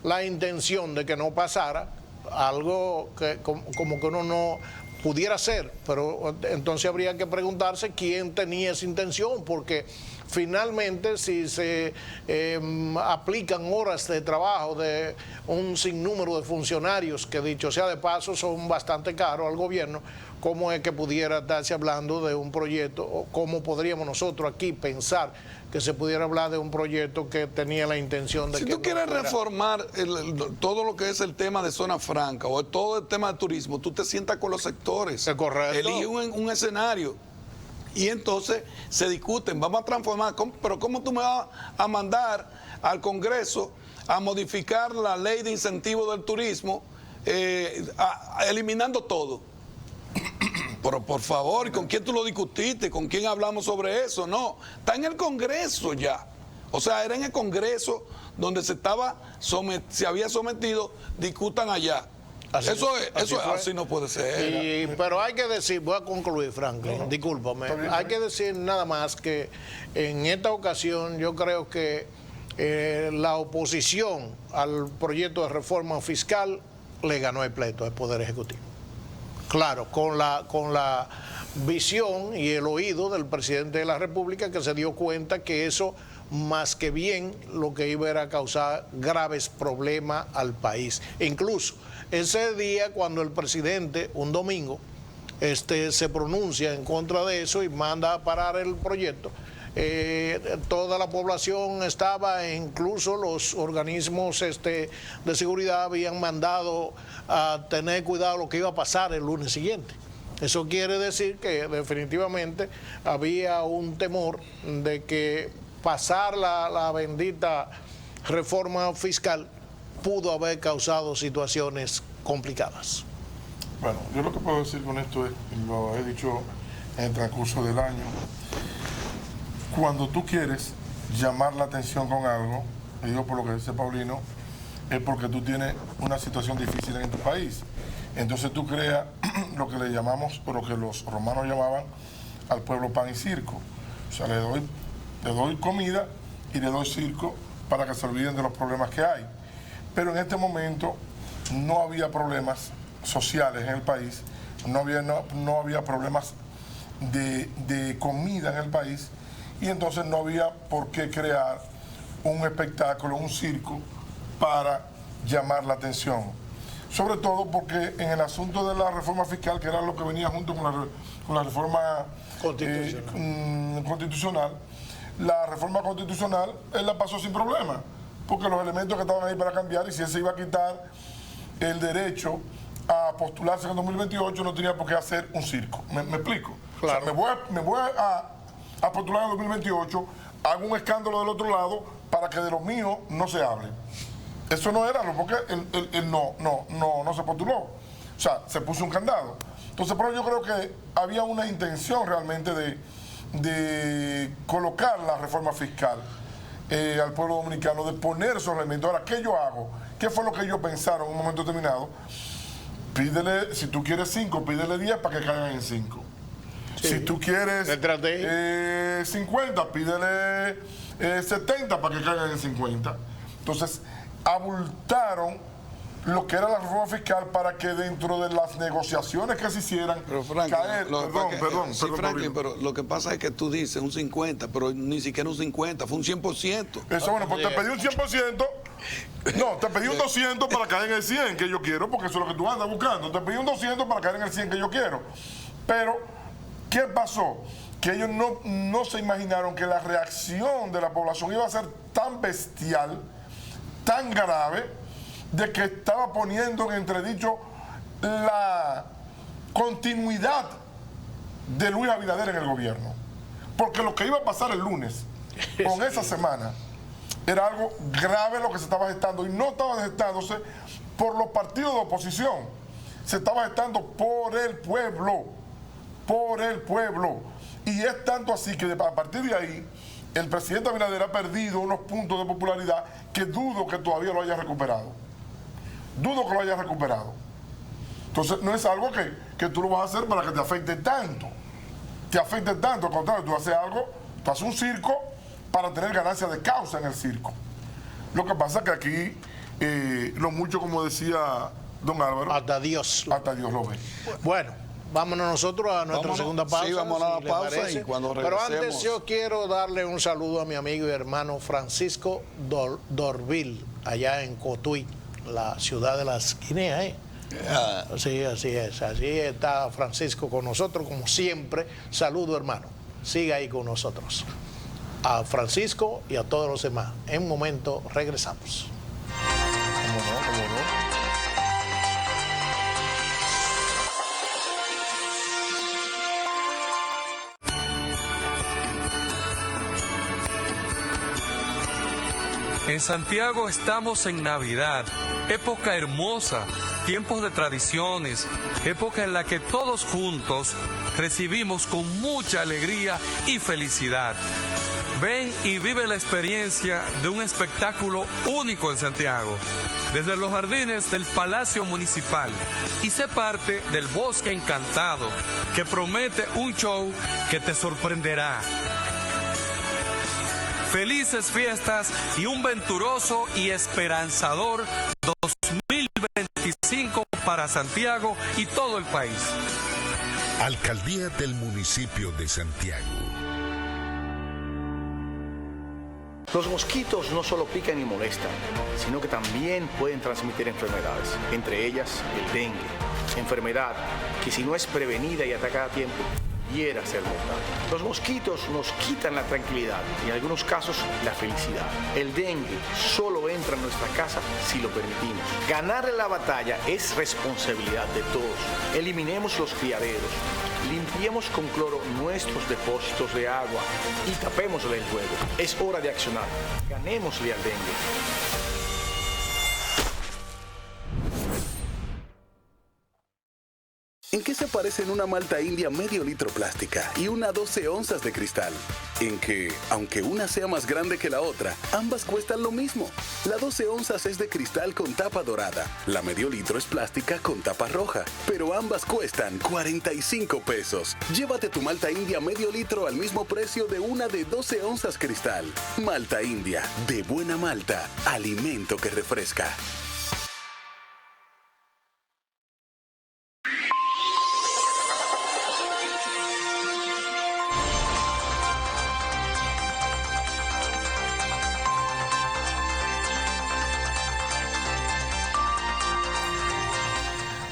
la intención de que no pasara, algo que como que uno no pudiera ser, pero entonces habría que preguntarse quién tenía esa intención, porque finalmente si se aplican horas de trabajo de un sinnúmero de funcionarios, que dicho sea de paso son bastante caros al gobierno, ¿cómo es que pudiera estarse hablando de un proyecto, o cómo podríamos nosotros aquí pensar que se pudiera hablar de un proyecto que tenía la intención de si que... Si tú quieres reformar todo lo que es el tema de zona franca o todo el tema de turismo, tú te sientas con los sectores. Es correcto. Elige un escenario y entonces se discuten, vamos a transformar, pero ¿cómo tú me vas a mandar al Congreso a modificar la ley de incentivo del turismo eliminando todo? Pero por favor, ¿y con quién tú lo discutiste? ¿Con quién hablamos sobre eso? No, está en el Congreso ya. O sea, era en el Congreso donde se había sometido, discutan allá. Así no puede ser. Pero hay que decir, voy a concluir, Franklin, discúlpame, hay que decir nada más que en esta ocasión yo creo que la oposición al proyecto de reforma fiscal le ganó el pleito al Poder Ejecutivo. Claro, con la visión y el oído del presidente de la República, que se dio cuenta que eso, más que bien, lo que iba era a causar graves problemas al país. E incluso ese día, cuando el presidente, un domingo, se pronuncia en contra de eso y manda a parar el proyecto, toda la población estaba, incluso los organismos de seguridad habían mandado a tener cuidado lo que iba a pasar el lunes siguiente. Eso quiere decir que definitivamente había un temor de que pasar la bendita reforma fiscal pudo haber causado situaciones complicadas. Bueno, yo lo que puedo decir con esto es, lo he dicho en el transcurso del año, cuando tú quieres llamar la atención con algo, y digo por lo que dice Paulino, es porque tú tienes una situación difícil en tu país. Entonces tú creas lo que le llamamos, o lo que los romanos llamaban al pueblo pan y circo. O sea, le doy comida y le doy circo para que se olviden de los problemas que hay. Pero en este momento no había problemas sociales en el país, no había problemas de comida en el país, y entonces no había por qué crear un espectáculo, un circo para llamar la atención. Sobre todo porque en el asunto de la reforma fiscal, que era lo que venía junto con la reforma constitucional, la reforma constitucional, él la pasó sin problema, porque los elementos que estaban ahí para cambiar, y si él se iba a quitar el derecho a postularse en el 2028, no tenía por qué hacer un circo. ¿Me explico? Claro. O sea, me voy a postular en el 2028, hago un escándalo del otro lado para que de lo mío no se hable. Eso no era, porque él no se postuló. O sea, se puso un candado. Entonces, pero yo creo que había una intención realmente de colocar la reforma fiscal al pueblo dominicano, de poner esos elementos. Ahora, ¿qué yo hago? ¿Qué fue lo que ellos pensaron en un momento determinado? Pídele, si tú quieres 5, pídele 10 para que caigan en 5. Sí. Si tú quieres 50, pídele 70 para que caigan en 50. Entonces, abultaron lo que era la reforma fiscal para que dentro de las negociaciones que se hicieran caer. Perdón, Franklin, pero lo que pasa es que tú dices un 50, pero ni siquiera un 50, fue un 100%. Eso, bueno, pues te pedí un 100%. No, te pedí un 200 para caer en el 100 que yo quiero, porque eso es lo que tú andas buscando. Te pedí un 200 para caer en el 100 que yo quiero. Pero, ¿qué pasó? Que ellos no se imaginaron que la reacción de la población iba a ser tan bestial, tan grave, de que estaba poniendo en entredicho la continuidad de Luis Abinader en el gobierno. Porque lo que iba a pasar el lunes con esa semana era algo grave lo que se estaba gestando, y no estaba gestándose por los partidos de oposición, se estaba gestando por el pueblo, y es tanto así que a partir de ahí el presidente Abinader ha perdido unos puntos de popularidad que dudo que todavía lo haya recuperado. Entonces no es algo que tú lo vas a hacer para que te afecte tanto, al contrario, tú haces algo, tú haces un circo para tener ganancias de causa en el circo. Lo que pasa es que aquí, lo mucho, como decía don Álvaro, hasta Dios lo ve. Bueno, vámonos nosotros a nuestra segunda pausa. Sí, vamos a la pausa parece. Y cuando regresemos... Pero antes yo quiero darle un saludo a mi amigo y hermano Francisco Dorvil, allá en Cotuí, la ciudad de las Guineas, Sí, así es. Así está Francisco con nosotros, como siempre. Saludo, hermano. Siga ahí con nosotros. A Francisco y a todos los demás. En un momento regresamos. ¿Cómo no? En Santiago estamos en Navidad, época hermosa, tiempos de tradiciones, época en la que todos juntos recibimos con mucha alegría y felicidad. Ven y vive la experiencia de un espectáculo único en Santiago, desde los jardines del Palacio Municipal, y sé parte del Bosque Encantado, que promete un show que te sorprenderá. Felices fiestas y un venturoso y esperanzador 2025 para Santiago y todo el país. Alcaldía del Municipio de Santiago. Los mosquitos no solo pican y molestan, sino que también pueden transmitir enfermedades, entre ellas el dengue, enfermedad que si no es prevenida y atacada a tiempo, pudiera ser mortal. Los mosquitos nos quitan la tranquilidad y en algunos casos la felicidad. El dengue solo entra en nuestra casa si lo permitimos. Ganarle la batalla es responsabilidad de todos. Eliminemos los criaderos, limpiemos con cloro nuestros depósitos de agua y tapémosle el juego. Es hora de accionar. Ganémosle al dengue. ¿En qué se parecen una malta india medio litro plástica y una 12 onzas de cristal? En que, aunque una sea más grande que la otra, ambas cuestan lo mismo. La 12 onzas es de cristal con tapa dorada, la medio litro es plástica con tapa roja, pero ambas cuestan 45 pesos. Llévate tu malta india medio litro al mismo precio de una de 12 onzas cristal. Malta india, de buena malta, alimento que refresca.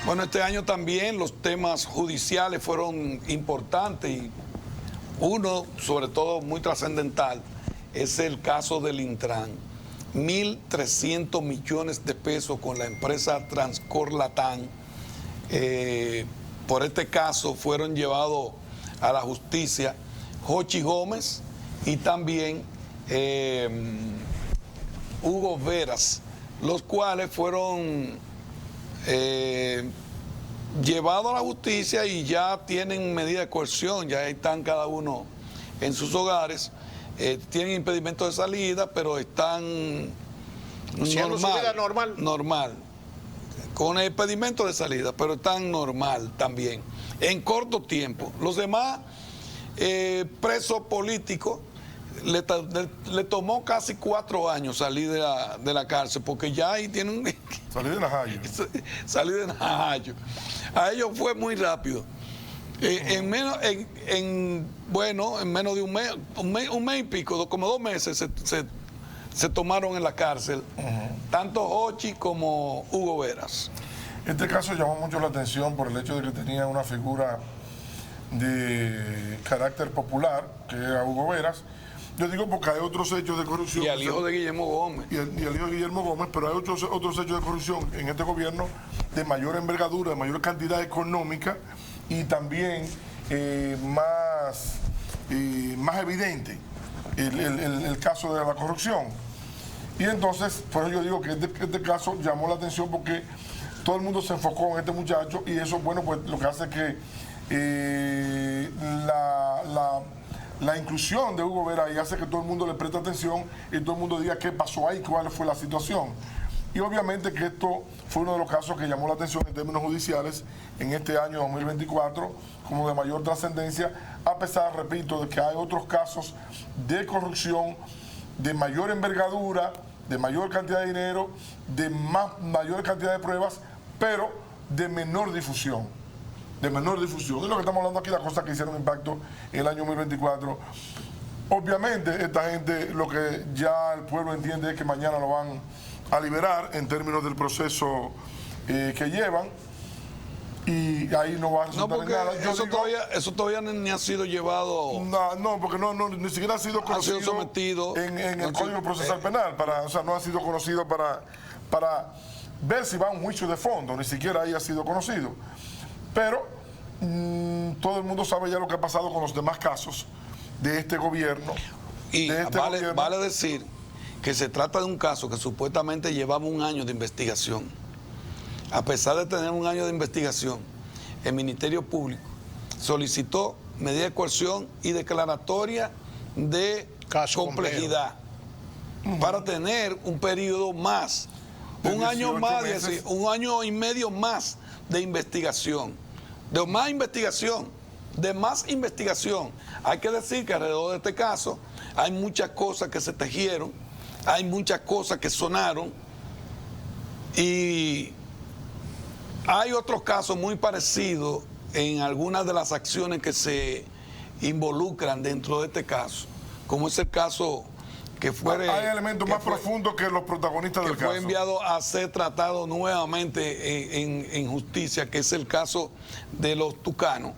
Bueno, este año también los temas judiciales fueron importantes y uno, sobre todo, muy trascendental, es el caso del Intran. 1.300 millones de pesos con la empresa Transcor Latam. Por este caso fueron llevados a la justicia Jochi Gómez y también Hugo Veras, los cuales fueron llevados a la justicia y ya tienen medida de coerción, ya están cada uno en sus hogares, tienen impedimento de salida, pero están haciendo su vida normal, con el impedimento de salida, pero están normal también, en corto tiempo. Los demás presos políticos le tomó casi 4 años salir de la cárcel, porque ya ahí tienen salir de Najayo. Salir de Najayo. A ellos fue muy rápido. En menos de un mes y pico, como 2 meses se tomaron en la cárcel, tanto Jochi como Hugo Veras. Este caso llamó mucho la atención por el hecho de que tenía una figura de carácter popular, que era Hugo Veras. Yo digo porque hay otros hechos de corrupción. Y al hijo de Guillermo Gómez. Y al hijo de Guillermo Gómez, pero hay otros hechos de corrupción en este gobierno de mayor envergadura, de mayor cantidad económica y también más evidente el caso de la corrupción. Y entonces, por eso yo digo que este caso llamó la atención porque todo el mundo se enfocó en este muchacho y eso, bueno, pues lo que hace que la inclusión de Hugo Veras y hace que todo el mundo le preste atención y todo el mundo diga qué pasó ahí, cuál fue la situación. Y obviamente que esto fue uno de los casos que llamó la atención en términos judiciales en este año 2024 como de mayor trascendencia, a pesar, repito, de que hay otros casos de corrupción de mayor envergadura, de mayor cantidad de dinero, de mayor cantidad de pruebas, pero de menor difusión. Es lo que estamos hablando aquí, las cosas que hicieron impacto en el año 2024. Obviamente, esta gente, lo que ya el pueblo entiende es que mañana lo van a liberar en términos del proceso que llevan. Y ahí no va a resultar en nada. Eso todavía ni ha sido llevado. No, porque ni siquiera ha sido conocido, sometido en el Código Procesal Penal. O sea, no ha sido conocido para ver si va a un juicio de fondo. Ni siquiera ahí ha sido conocido. Pero todo el mundo sabe ya lo que ha pasado con los demás casos de este gobierno. Y vale decir que se trata de un caso que supuestamente llevaba 1 año de investigación. A pesar de tener 1 año de investigación, el Ministerio Público solicitó medida de coerción y declaratoria de complejidad para tener un periodo más, un año más, 1 año y medio más de investigación, de más investigación. Hay que decir que alrededor de este caso hay muchas cosas que se tejieron, hay muchas cosas que sonaron y hay otros casos muy parecidos en algunas de las acciones que se involucran dentro de este caso, como es el caso que fue... Hay elementos más profundos que los protagonistas del caso. Que fue enviado a ser tratado nuevamente en justicia, que es el caso de los Tucanos.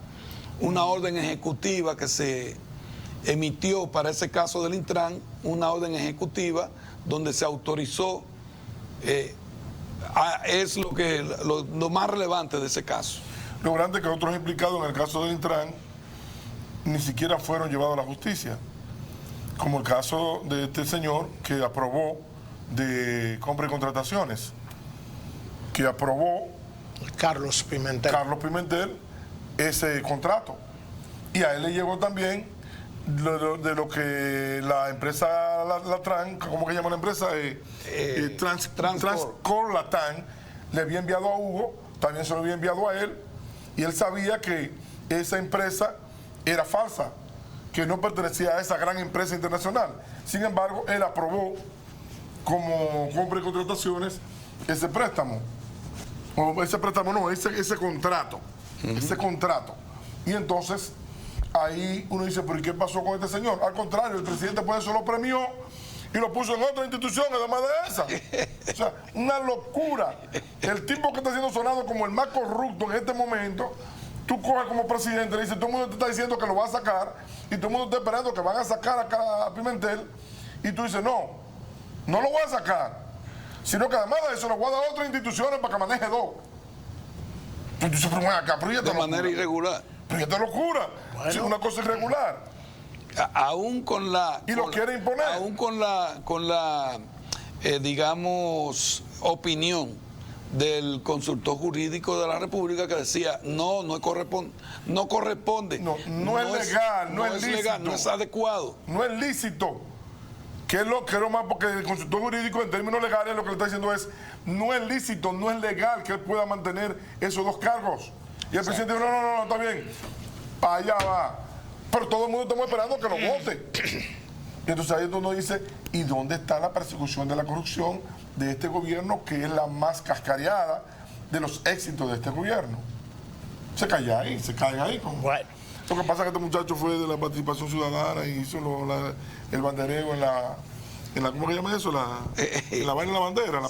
Una orden ejecutiva que se emitió para ese caso del Intran, una orden ejecutiva donde se autorizó, es lo más relevante de ese caso. Lo grande es que otros implicados en el caso del Intran ni siquiera fueron llevados a la justicia, como el caso de este señor que aprobó de compra y contrataciones, que aprobó Carlos Pimentel ese contrato. Y a él le llegó también de lo que la empresa Latam, ¿cómo que llama la empresa? Transcor Latam, le había enviado a Hugo, también se lo había enviado a él, y él sabía que esa empresa era falsa, que no pertenecía a esa gran empresa internacional. Sin embargo, él aprobó como compra y contrataciones ese préstamo. O ese préstamo no, ese contrato. Ese contrato. Y entonces, ahí uno dice, ¿pero y qué pasó con este señor? Al contrario, el presidente por eso lo premió y lo puso en otra institución además de esa. O sea, una locura. El tipo que está siendo sonado como el más corrupto en este momento, tú coges como presidente, le dices, todo el mundo te está diciendo que lo va a sacar y todo el mundo está esperando que van a sacar acá a Pimentel y tú dices, no lo voy a sacar, sino que además de eso lo voy a dar a otras instituciones para que maneje dos. Entonces tú dices, acá, pero de manera irregular. Pero esta locura, bueno, es una cosa irregular. Aún con la... Y lo quiere imponer. Aún con la digamos, opinión del consultor jurídico de la República que decía, no corresponde. No es legal, no es legal, no es adecuado. No es lícito. Que es lo más, porque el consultor jurídico en términos legales lo que le está diciendo es, no es lícito, no es legal que él pueda mantener esos dos cargos. Y el presidente dijo, no, está bien, para allá va. Pero todo el mundo estamos esperando que lo vote. Y entonces ahí uno dice, ¿y dónde está la persecución de la corrupción de este gobierno, que es la más cascareada de los éxitos de este gobierno? Se cae ahí. Bueno. Lo que pasa es que este muchacho fue de la participación ciudadana y hizo el bandereo en la ¿cómo se llama eso? La vaina de la bandera, la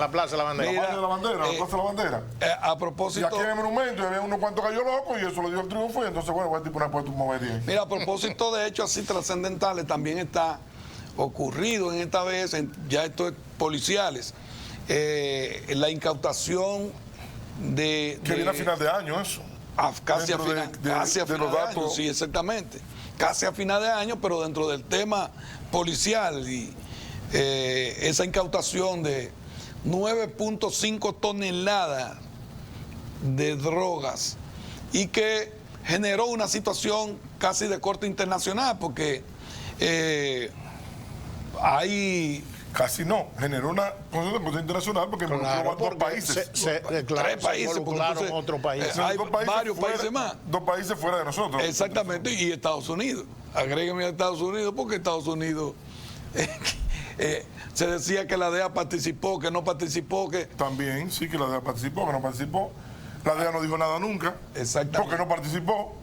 plaza de la bandera. La vaina de la bandera, la plaza de la bandera. A propósito... Y aquí en el monumento había unos cuantos gallos locos y eso lo dio el triunfo y entonces, bueno, tipo una puesto un mover. Mira, a propósito de hechos así trascendentales, también está ocurrido en esta vez, ya estos policiales, la incautación de... Que viene a final de año eso. Casi a final de año, sí, exactamente. Casi a final de año, pero dentro del tema policial y esa incautación de 9.5 toneladas de drogas y que generó una situación casi de corte internacional porque hay... Casi no, generó una cosa internacional porque involucró dos países. Tres países, porque otro país. Hay varios países más. Dos países fuera de nosotros. Exactamente, y Estados Unidos. Agrégueme a Estados Unidos porque Estados Unidos se decía que la DEA participó, que no participó, que... También, sí, que la DEA participó, que no participó. La DEA no dijo nada nunca. Exactamente. Porque no participó.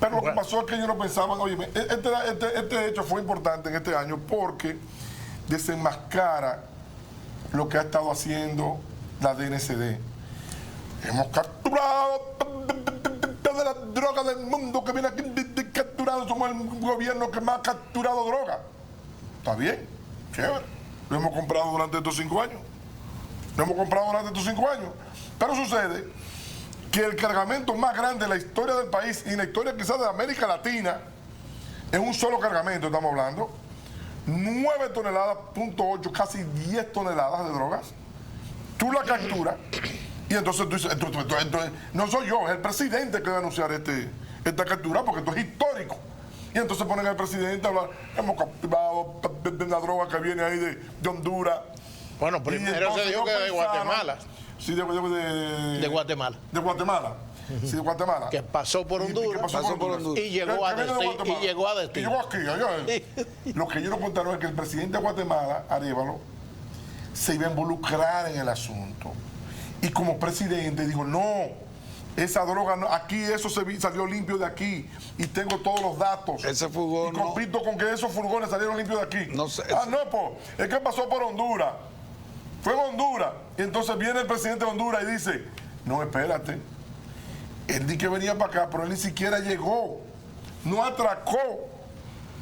Pero lo que pasó es que ellos no pensaban, oye, este hecho fue importante en este año porque desenmascara lo que ha estado haciendo la DNCD. Hemos capturado de las drogas del mundo que viene aquí capturado. Somos el gobierno que más ha capturado droga. Está bien, chévere. Lo hemos comprado durante estos 5 años. Pero sucede que el cargamento más grande de la historia del país y la historia quizás de América Latina, en un solo cargamento estamos hablando, 9 toneladas, .8, casi 10 toneladas de drogas. Tú la capturas y entonces tú dices, entonces, no soy yo, es el presidente que debe anunciar esta captura porque esto es histórico. Y entonces ponen al presidente a hablar, hemos capturado de la droga que viene ahí de Honduras. Bueno, primero se dijo que de Guatemala. Sí, de Guatemala. De Guatemala. Sí, de Guatemala. Que pasó por Honduras. Y llegó a destino. Y llegó aquí. Lo que ellos nos contaron es que el presidente de Guatemala, Arévalo, se iba a involucrar en el asunto. Y como presidente dijo, no, esa droga, no, aquí eso salió limpio de aquí. Y tengo todos los datos. Ese furgón. Y compito con que esos furgones salieron limpios de aquí. No sé. Es que pasó por Honduras. Fue en Honduras. Y entonces viene el presidente de Honduras y dice, no, espérate. Él dijo que venía para acá, pero él ni siquiera llegó. No atracó.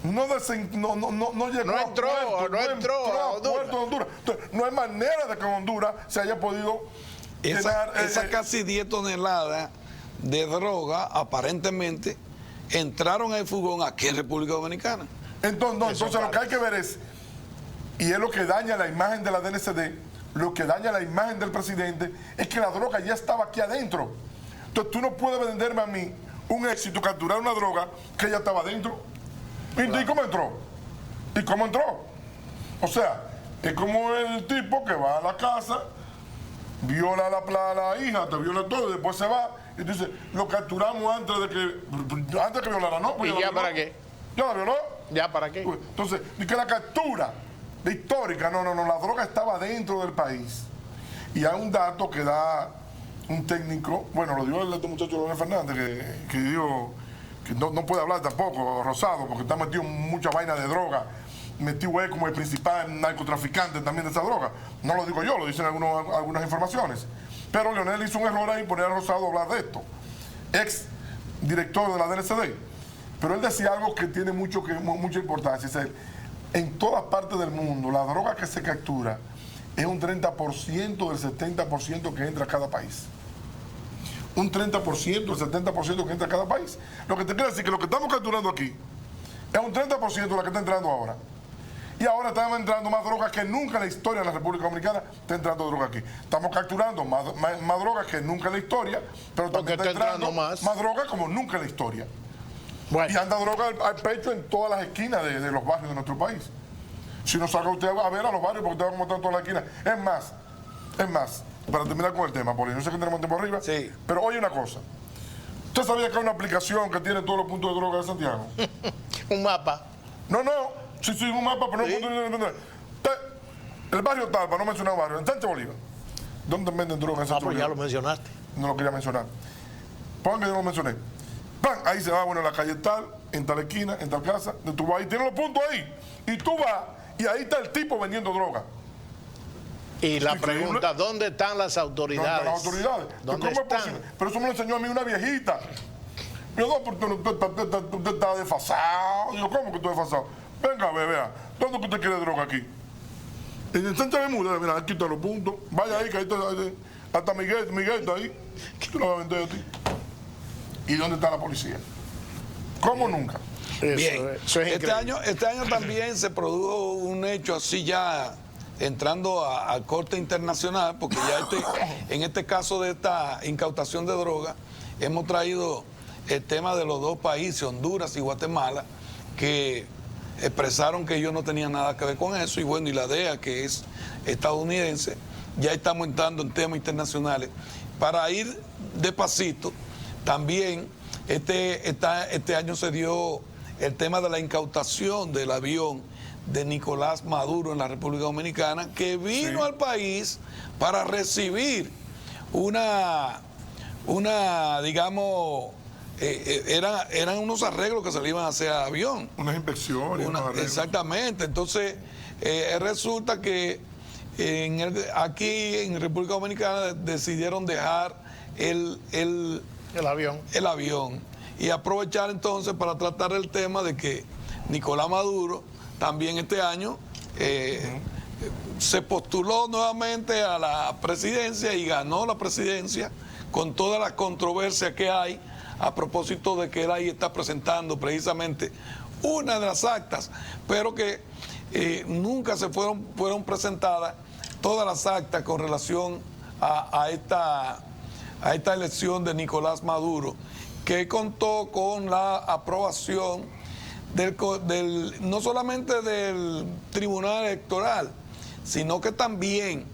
No llegó. No entró a Honduras. Entonces, no hay manera de que en Honduras se haya podido esa casi 10 toneladas de droga, aparentemente, entraron al furgón aquí en República Dominicana. Entonces lo que hay que ver es, y es lo que daña la imagen de la DNCD, lo que daña la imagen del presidente, es que la droga ya estaba aquí adentro. Entonces tú no puedes venderme a mí un éxito, capturar una droga que ya estaba adentro. ¿Y cómo entró? O sea, es como el tipo que va a la casa, viola a la hija, te viola todo y después se va. Y tú dices, lo capturamos antes de que violara, ¿no? Pues ¿y ya para qué? ¿Ya la violó? ¿Ya para qué? Entonces, y que la captura de histórica, no, la droga estaba dentro del país. Y hay un dato que da un técnico, bueno, lo dio este muchacho Leonel Fernández, que dijo que no puede hablar tampoco, Rosado, porque está metido en mucha vaina de droga, metido él como el principal narcotraficante también de esa droga. No lo digo yo, lo dicen algunas informaciones. Pero Leonel hizo un error ahí poner a Rosado a hablar de esto, ex director de la DNCD. Pero él decía algo que tiene mucha importancia. Es en todas partes del mundo, la droga que se captura es un 30% del 70% que entra a cada país. Un 30% del 70% que entra a cada país. Lo que te quiere decir que lo que estamos capturando aquí es un 30% de lo que está entrando ahora. Y ahora estamos entrando más drogas que nunca en la historia de la República Dominicana. Está entrando droga aquí. Estamos capturando más drogas que nunca en la historia, pero también está entrando más drogas como nunca en la historia. Bueno. Y anda droga al pecho en todas las esquinas de los barrios de nuestro país. Si no salga usted a ver a los barrios, porque usted va a montar en todas las esquinas. Es más, para terminar con el tema, Poli, no sé que tenemos tiempo arriba, sí. Pero oye una cosa. ¿Usted sabía que hay una aplicación que tiene todos los puntos de droga de Santiago? Un mapa. No, sí, un mapa, pero no ¿sí? El barrio tal, para no mencionar el barrio, en Sánchez Bolívar. ¿Dónde venden droga en Sánchez Bolívar? Ya lo mencionaste. No lo quería mencionar. Pongan que yo lo mencioné. Ahí se va, bueno, la calle tal, en tal esquina, en tal casa, tú vas ahí, tienes los puntos ahí. Y tú vas, y ahí está el tipo vendiendo droga. Y la pregunta, ¿dónde están las autoridades? No, las autoridades. ¿Dónde están? Pero eso me lo enseñó a mí una viejita. Yo, no, porque usted está desfasado. Yo, ¿cómo que estoy desfasado? Venga, vea, ¿dónde usted quiere droga aquí? En el Sánchez Bermúdez, mira, aquí están los puntos. Vaya ahí, que ahí está, hasta Miguel está ahí. Yo lo voy a vender a ti. ¿Y dónde está la policía? ¿Cómo nunca? Bien, este año también se produjo un hecho así ya entrando a corte internacional, porque ya en este caso de esta incautación de droga, hemos traído el tema de los dos países, Honduras y Guatemala, que expresaron que ellos no tenían nada que ver con eso, y bueno, y la DEA, que es estadounidense, ya estamos entrando en temas internacionales. Para ir despacito, también este año se dio el tema de la incautación del avión de Nicolás Maduro en la República Dominicana, que vino al país para recibir una digamos, eran unos arreglos que se le iban a hacer al avión. Unas inspecciones. Exactamente. Entonces, resulta que aquí en República Dominicana decidieron dejar el avión y aprovechar entonces para tratar el tema de que Nicolás Maduro también este año se postuló nuevamente a la presidencia y ganó la presidencia con toda la controversia que hay a propósito de que él ahí está presentando precisamente una de las actas, pero que nunca se fueron presentadas todas las actas con relación a esta elección de Nicolás Maduro, que contó con la aprobación no solamente del Tribunal Electoral, sino que también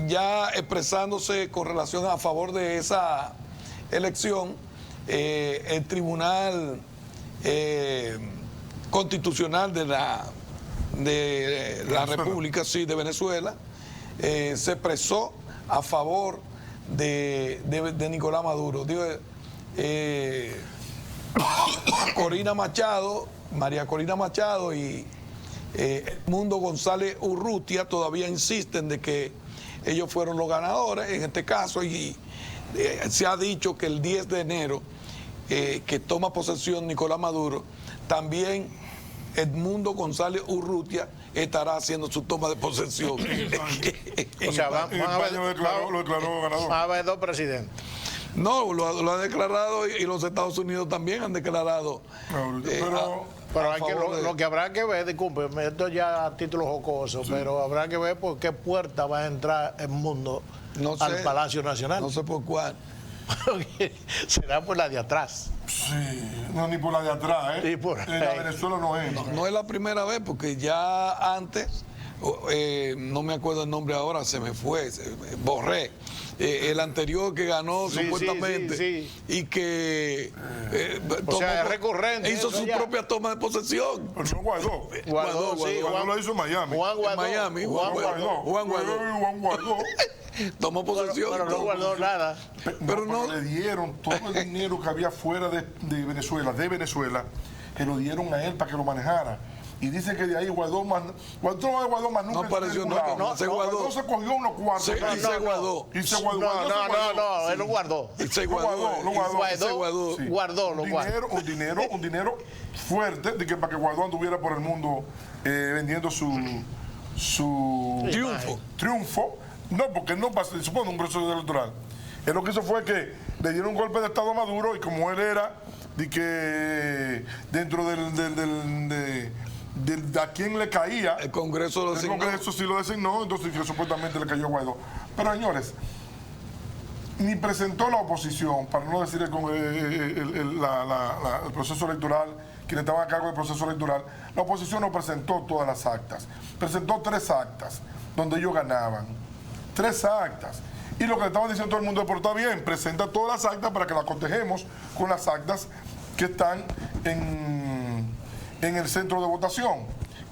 ya expresándose con relación a favor de esa elección, el Tribunal Constitucional de la República de Venezuela se expresó a favor de Nicolás Maduro. Digo, María Corina Machado y Edmundo González Urrutia todavía insisten de que ellos fueron los ganadores en este caso, y se ha dicho que el 10 de enero que toma posesión Nicolás Maduro, también Edmundo González Urrutia estará haciendo su toma de posesión. O sea, van a haber dos presidentes. No, lo ha declarado, y los Estados Unidos también han declarado. Pero hay lo que habrá que ver, disculpe, esto ya a título jocoso, pero habrá que ver por qué puerta va a entrar el mundo al Palacio Nacional. No sé por cuál. Será por la de atrás. Sí, no, ni por la de atrás, ¿eh? En la Venezuela no es. No es la primera vez, porque ya antes, no me acuerdo el nombre ahora, se me fue, borré. El anterior que ganó supuestamente y que o sea, es recurrente, hizo su propia toma de posesión. Pero no Guaidó. Guaidó lo hizo en Miami. Juan Guaidó tomó posesión. Pero no guardó nada. Pero le dieron todo el dinero que había fuera de Venezuela, que lo dieron a él para que lo manejara. y dice que de ahí Guaidó más nunca no apareció, se guardó. Guaidó se cogió unos cuartos y se guardó. Y se guardó. No, él lo guardó. Y se guardó. Un dinero fuerte de que para que Guaidó anduviera por el mundo vendiendo su triunfo. No, porque no supone un proceso electoral. Él lo que hizo fue que le dieron un golpe de Estado a Maduro y como él era de que dentro de a quién le caía, el Congreso lo designó. El Congreso sí lo designó, entonces que supuestamente le cayó a Guaidó. Pero señores, ni presentó la oposición, para no decir el proceso electoral, quienes estaban a cargo del proceso electoral, la oposición no presentó todas las actas, presentó 3 actas donde ellos ganaban, 3 actas. Y lo que le estaban diciendo todo el mundo es, pero está bien, presenta todas las actas para que las cotejemos con las actas que están en el centro de votación.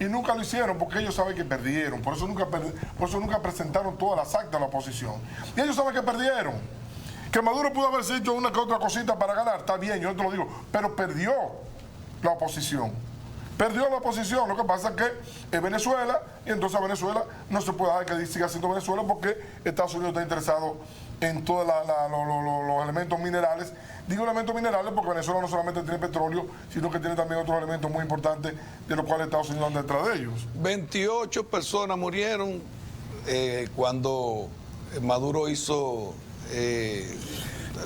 Y nunca lo hicieron porque ellos saben que perdieron, por eso nunca presentaron todas las actas a la oposición. Y ellos saben que perdieron. Que Maduro pudo haberse hecho una que otra cosita para ganar, está bien, yo te lo digo, pero perdió la oposición. Perdió la oposición, lo que pasa es que es Venezuela y entonces a Venezuela no se puede dejar que siga siendo Venezuela porque Estados Unidos está interesado en todos los elementos minerales. Digo elementos minerales porque Venezuela no solamente tiene petróleo, sino que tiene también otros elementos muy importantes de los cuales Estados Unidos anda detrás de ellos. 28 personas murieron cuando Maduro hizo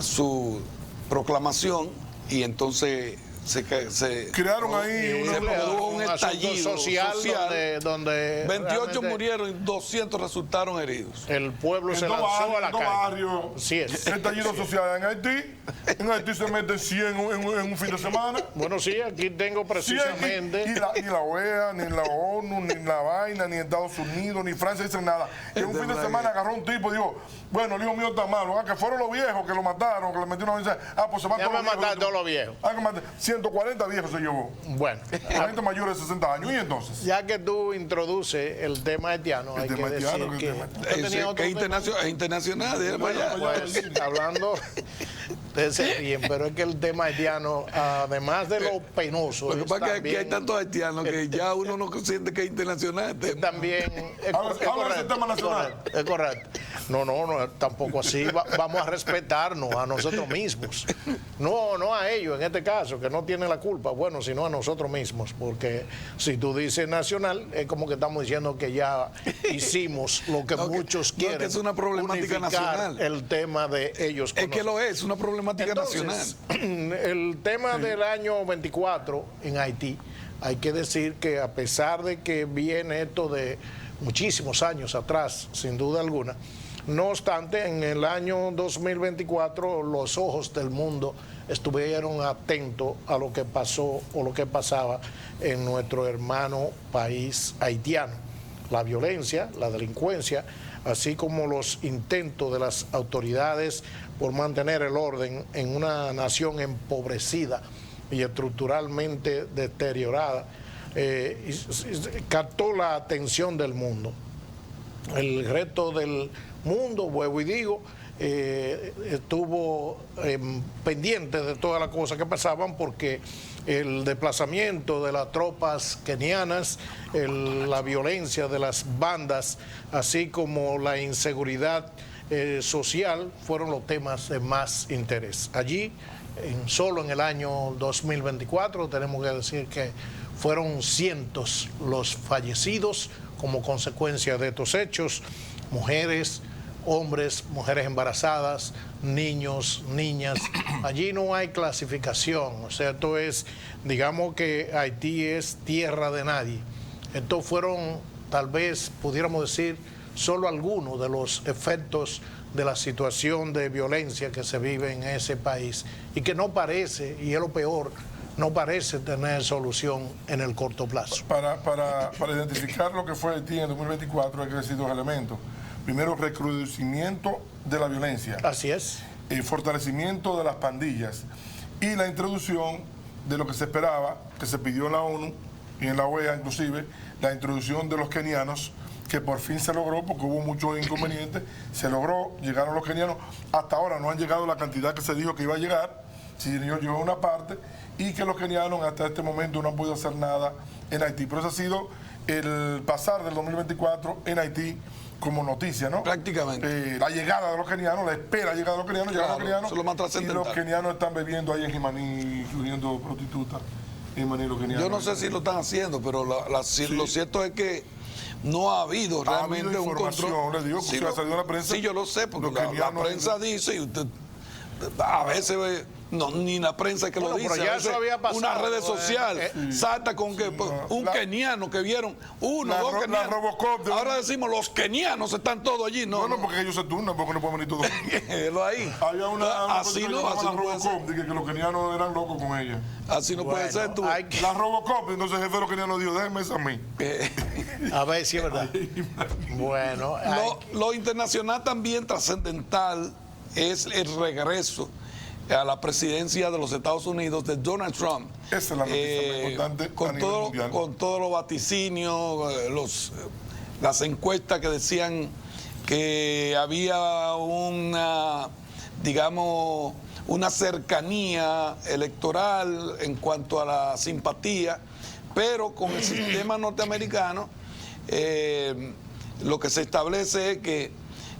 su proclamación y entonces se crearon ahí un estallido social donde 28 murieron y 200 resultaron heridos. El pueblo se lanzó a la calle. Sí es. Estallido social en Haití se meten 100 en un fin de semana. Bueno, sí, aquí tengo precisamente. Ni la OEA, ni la ONU, ni la vaina, ni Estados Unidos, ni Francia dicen nada. En un fin de semana agarró un tipo y dijo, bueno, el hijo mío está malo, que fueron los viejos que lo mataron, que le metieron una vez. Pues se van todos los viejos. 140 viejos se llevó. Bueno. La gente mayor de 60 años. ¿Y entonces? Ya que tú introduces el tema haitiano, hay que decir que es internacional. Pues, hablando, ustedes se ríen, pero es que el tema haitiano, además de lo penoso, lo que pasa es que hay tantos haitianos que ya uno no siente que es internacional. También es correcto. Es correcto. No, tampoco así. Vamos a respetarnos a nosotros mismos. No a ellos en este caso, que no tienen la culpa, bueno, sino a nosotros mismos, porque si tú dices nacional, es como que estamos diciendo que ya hicimos lo que muchos quieren. No, que es una problemática nacional. El tema de ellos. Es que lo es una problemática nacional. El tema del año 24 en Haití, hay que decir que a pesar de que viene esto de muchísimos años atrás, sin duda alguna, no obstante, en el año 2024 los ojos del mundo estuvieron atentos a lo que pasó o lo que pasaba en nuestro hermano país haitiano. La violencia, la delincuencia, así como los intentos de las autoridades por mantener el orden en una nación empobrecida y estructuralmente deteriorada, captó la atención del mundo. El resto del mundo, vuelvo y digo, estuvo pendiente de todas las cosas que pasaban porque el desplazamiento de las tropas kenianas, la violencia de las bandas, así como la inseguridad social fueron los temas de más interés. Allí, solo en el año 2024, tenemos que decir que fueron cientos los fallecidos como consecuencia de estos hechos, mujeres, hombres, mujeres embarazadas, niños, niñas. Allí no hay clasificación, o sea, esto es, digamos que Haití es tierra de nadie. Estos fueron, tal vez pudiéramos decir, solo algunos de los efectos de la situación de violencia que se vive en ese país y que no parece, y es lo peor, no parece tener solución en el corto plazo. Para identificar lo que fue Haití en 2024 hay que decir 2 elementos. Primero, recrudecimiento de la violencia. Así es. El fortalecimiento de las pandillas y la introducción de lo que se esperaba, que se pidió en la ONU y en la OEA inclusive, la introducción de los kenianos, que por fin se logró porque hubo muchos inconvenientes, se logró, llegaron los kenianos, hasta ahora no han llegado la cantidad que se dijo que iba a llegar, si llegó una parte, y que los kenianos hasta este momento no han podido hacer nada en Haití. Pero ese ha sido el pasar del 2024 en Haití como noticia, ¿no? Prácticamente. La llegada de los kenianos, la espera llegada de los kenianos, Claro, llegan los kenianos, eso es lo más y trascendental. los kenianos están bebiendo ahí en Jimaní, incluyendo prostitutas. Los kenianos. Yo no sé si lo están haciendo, pero lo cierto es que no ha habido realmente habido un información, control. les digo, que ha salido en la prensa. Sí, yo lo sé, porque los la prensa dice, y usted a veces no, ni la prensa que lo dice, pero ya a veces eso había pasado, una red social salta con que un keniano que vieron dos kenianos. Robocop Ahora decimos los kenianos están todos allí, no, no, porque ellos se turnan, porque no pueden venir todos. ahí. Había una así no puede ser. Que los kenianos eran locos con ella. Así no puede ser tú. La Robocop, entonces el jefe de los kenianos dijo, déjenme esa a mí. A ver si es verdad. Bueno, lo internacional también trascendental es el regreso a la presidencia de los Estados Unidos de Donald Trump. Esa es la noticia más importante a nivel mundial. Con todos los vaticinios, las encuestas que decían que había una cercanía electoral en cuanto a la simpatía, pero con el sistema norteamericano lo que se establece es que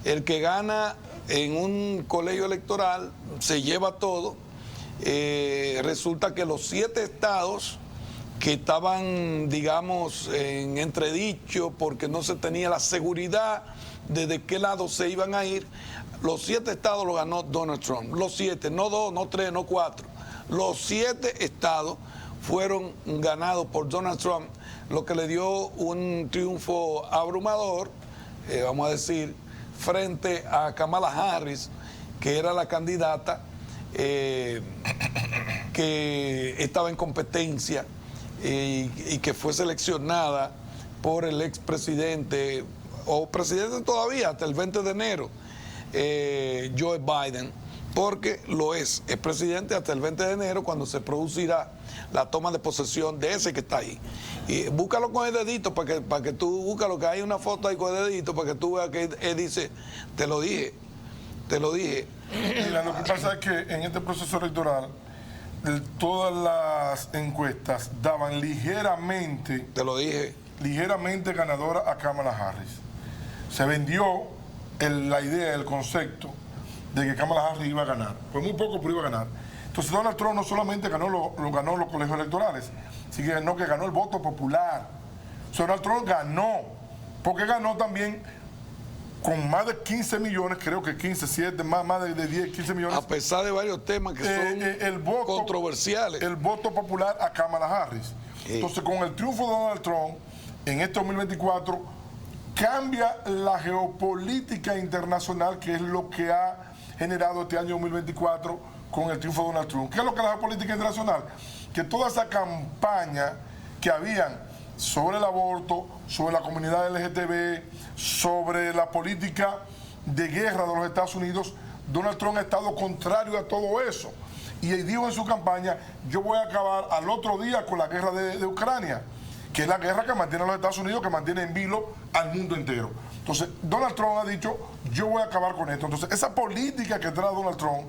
el que gana en un colegio electoral se lleva todo. Resulta que los 7 estados que estaban, digamos, en entredicho porque no se tenía la seguridad de qué lado se iban a ir, los 7 estados lo ganó Donald Trump. Los 7, no 2, no 3, no 4. Los 7 estados fueron ganados por Donald Trump, lo que le dio un triunfo abrumador, vamos a decir, frente a Kamala Harris, que era la candidata que estaba en competencia y que fue seleccionada por el expresidente, o presidente todavía, hasta el 20 de enero, Joe Biden, porque lo es presidente hasta el 20 de enero, cuando se producirá la toma de posesión de ese que está ahí. Y búscalo con el dedito para que tú búscalo, que hay una foto ahí con el dedito para que tú veas que él dice, te lo dije. Mira, lo que pasa es que en este proceso electoral todas las encuestas daban ligeramente, te lo dije, ligeramente ganadora a Kamala Harris. Se vendió la idea, el concepto de que Kamala Harris iba a ganar, pues muy poco, pero iba a ganar. Entonces Donald Trump no solamente ganó los colegios electorales, sino que ganó el voto popular. Donald Trump ganó, porque ganó también con más de 15 millones, creo que 15, 7, más de 10, 15 millones. A pesar de varios temas que son controversiales. El voto popular a Kamala Harris. Sí. Entonces, con el triunfo de Donald Trump en este 2024, cambia la geopolítica internacional, que es lo que ha generado este año 2024 con el triunfo de Donald Trump. ¿Qué es lo que es la geopolítica internacional? Que toda esa campaña que habían sobre el aborto, sobre la comunidad LGTB, sobre la política de guerra de los Estados Unidos, Donald Trump ha estado contrario a todo eso. Y él dijo en su campaña, yo voy a acabar al otro día con la guerra de Ucrania, que es la guerra que mantiene a los Estados Unidos, que mantiene en vilo al mundo entero. Entonces, Donald Trump ha dicho, yo voy a acabar con esto. Entonces, esa política que trae Donald Trump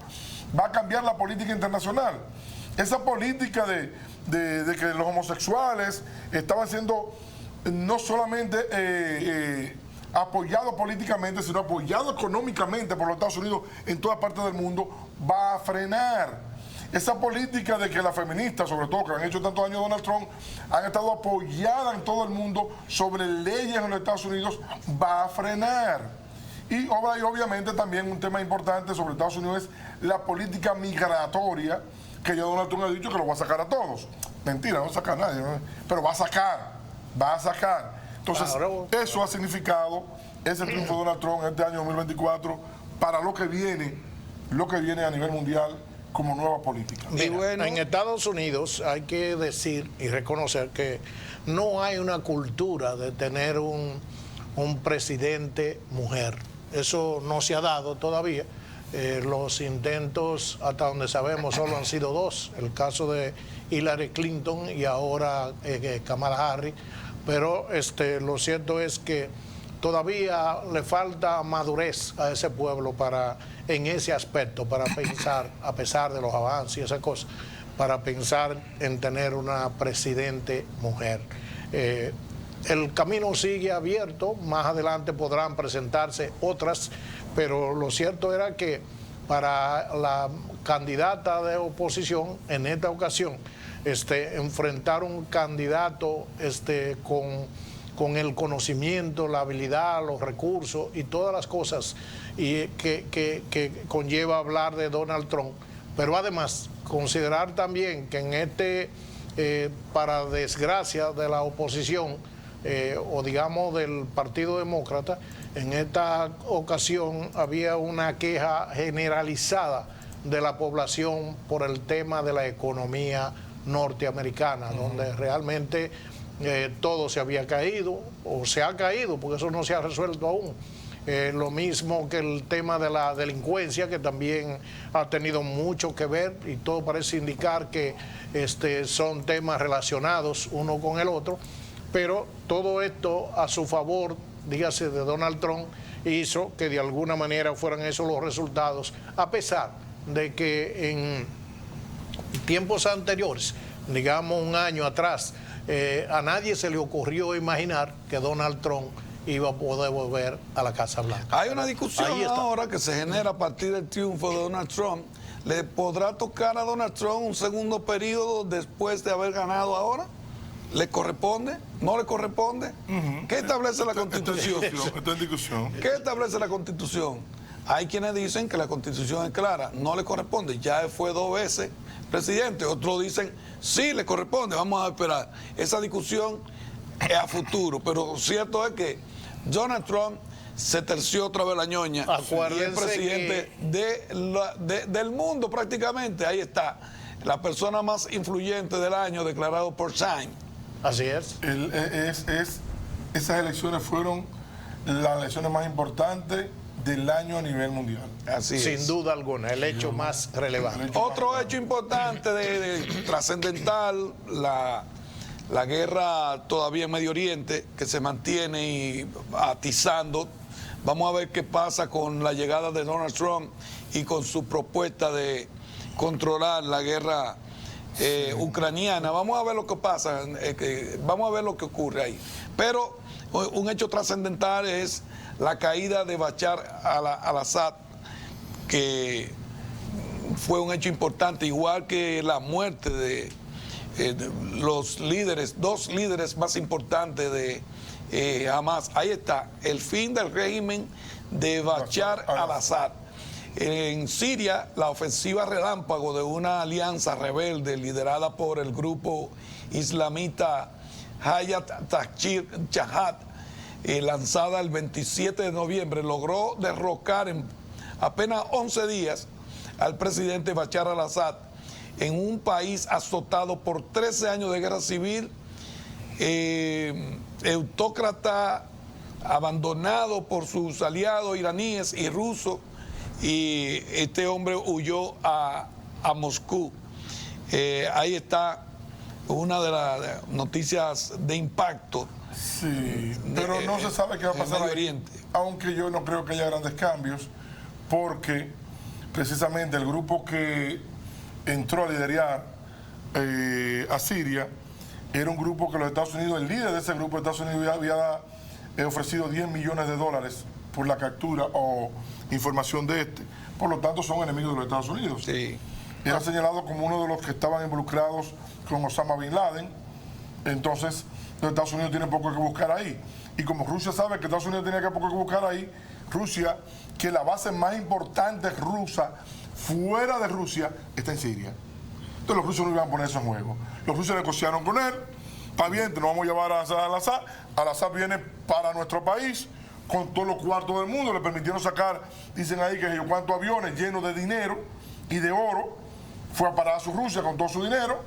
va a cambiar la política internacional. Esa política de que los homosexuales estaban siendo no solamente apoyados políticamente, sino apoyados económicamente por los Estados Unidos en todas partes del mundo, va a frenar. Esa política de que las feministas, sobre todo, que han hecho tantos años Donald Trump, han estado apoyadas en todo el mundo sobre leyes en los Estados Unidos, va a frenar. Y obviamente también un tema importante sobre Estados Unidos es la política migratoria, que ya Donald Trump ha dicho que lo va a sacar a todos. Mentira, no va a sacar a nadie, ¿no? Pero va a sacar. Entonces, eso ha significado ese triunfo de Donald Trump este año 2024 para lo que viene a nivel mundial como nueva política. Mira, bueno, en Estados Unidos hay que decir y reconocer que no hay una cultura de tener un presidente mujer. Eso no se ha dado todavía. Los intentos, hasta donde sabemos, solo han sido 2. El caso de Hillary Clinton y ahora Kamala Harris. Pero lo cierto es que todavía le falta madurez a ese pueblo en ese aspecto, para pensar, a pesar de los avances y esas cosas, para pensar en tener una presidente mujer. El camino sigue abierto, más adelante podrán presentarse otras, pero lo cierto era que para la candidata de oposición en esta ocasión, enfrentar un candidato con el conocimiento, la habilidad, los recursos y todas las cosas que conlleva hablar de Donald Trump, pero además considerar también que en para desgracia de la oposición, o digamos del Partido Demócrata, en esta ocasión había una queja generalizada de la población por el tema de la economía norteamericana, donde realmente todo se había caído, o se ha caído, porque eso no se ha resuelto aún. Lo mismo que el tema de la delincuencia, que también ha tenido mucho que ver, y todo parece indicar que son temas relacionados uno con el otro, pero todo esto a su favor, dígase, de Donald Trump, hizo que de alguna manera fueran esos los resultados, a pesar de que en tiempos anteriores, digamos un año atrás, a nadie se le ocurrió imaginar que Donald Trump iba a poder volver a la Casa Blanca. Hay una discusión ahora que se genera a partir del triunfo de Donald Trump. ¿Le podrá tocar a Donald Trump un segundo periodo después de haber ganado ahora? ¿Le corresponde? ¿No le corresponde? ¿Qué establece la Constitución? Esta discusión. ¿Qué establece la Constitución? Hay quienes dicen que la Constitución es clara, no le corresponde. Ya fue 2 veces presidente. Otros dicen, sí, le corresponde, vamos a esperar. Esa discusión es a futuro, pero cierto es que Donald Trump se terció otra vez la ñoña. Acuérdense, y es presidente del mundo prácticamente. Ahí está, la persona más influyente del año declarado por Time. Así es. Esas elecciones fueron las elecciones más importantes del año a nivel mundial. Así es. Sin duda alguna, el hecho más relevante. Otro hecho importante, trascendental, la guerra todavía en Medio Oriente, que se mantiene atizando. Vamos a ver qué pasa con la llegada de Donald Trump y con su propuesta de controlar la guerra ucraniana. Vamos a ver lo que pasa, vamos a ver lo que ocurre ahí. Pero un hecho trascendental es la caída de Bashar al-Assad, que fue un hecho importante, igual que la muerte de los líderes, 2 líderes más importantes de Hamas. Ahí está, el fin del régimen de Bashar al-Assad. En Siria, la ofensiva relámpago de una alianza rebelde liderada por el grupo islamita Hayat Tahrir Jihad, lanzada el 27 de noviembre, logró derrocar en apenas 11 días al presidente Bashar al-Assad en un país azotado por 13 años de guerra civil, autócrata, abandonado por sus aliados iraníes y rusos, y este hombre huyó a Moscú. Ahí está una de las noticias de impacto. Sí, pero no se sabe qué va a pasar Medio ahí, Oriente. aunque yo no creo que haya grandes cambios, porque precisamente el grupo que entró a liderar a Siria era un grupo que los Estados Unidos, el líder de ese grupo de Estados Unidos había ofrecido $10 millones por la captura o información de por lo tanto son enemigos de los Estados Unidos. Sí. Era señalado como uno de los que estaban involucrados con Osama Bin Laden. Entonces los Estados Unidos tienen poco que buscar ahí, y como Rusia sabe que Estados Unidos tiene poco que buscar ahí, Rusia, que la base más importante rusa fuera de Rusia está en Siria. Entonces los rusos no iban a poner eso en juego. Los rusos negociaron con él, está bien, te nos vamos a llevar a al-Assad. Al-Assad viene para nuestro país con todos los cuartos del mundo, le permitieron sacar, dicen ahí que yo cuántos aviones llenos de dinero y de oro, fue a parar a su Rusia con todo su dinero,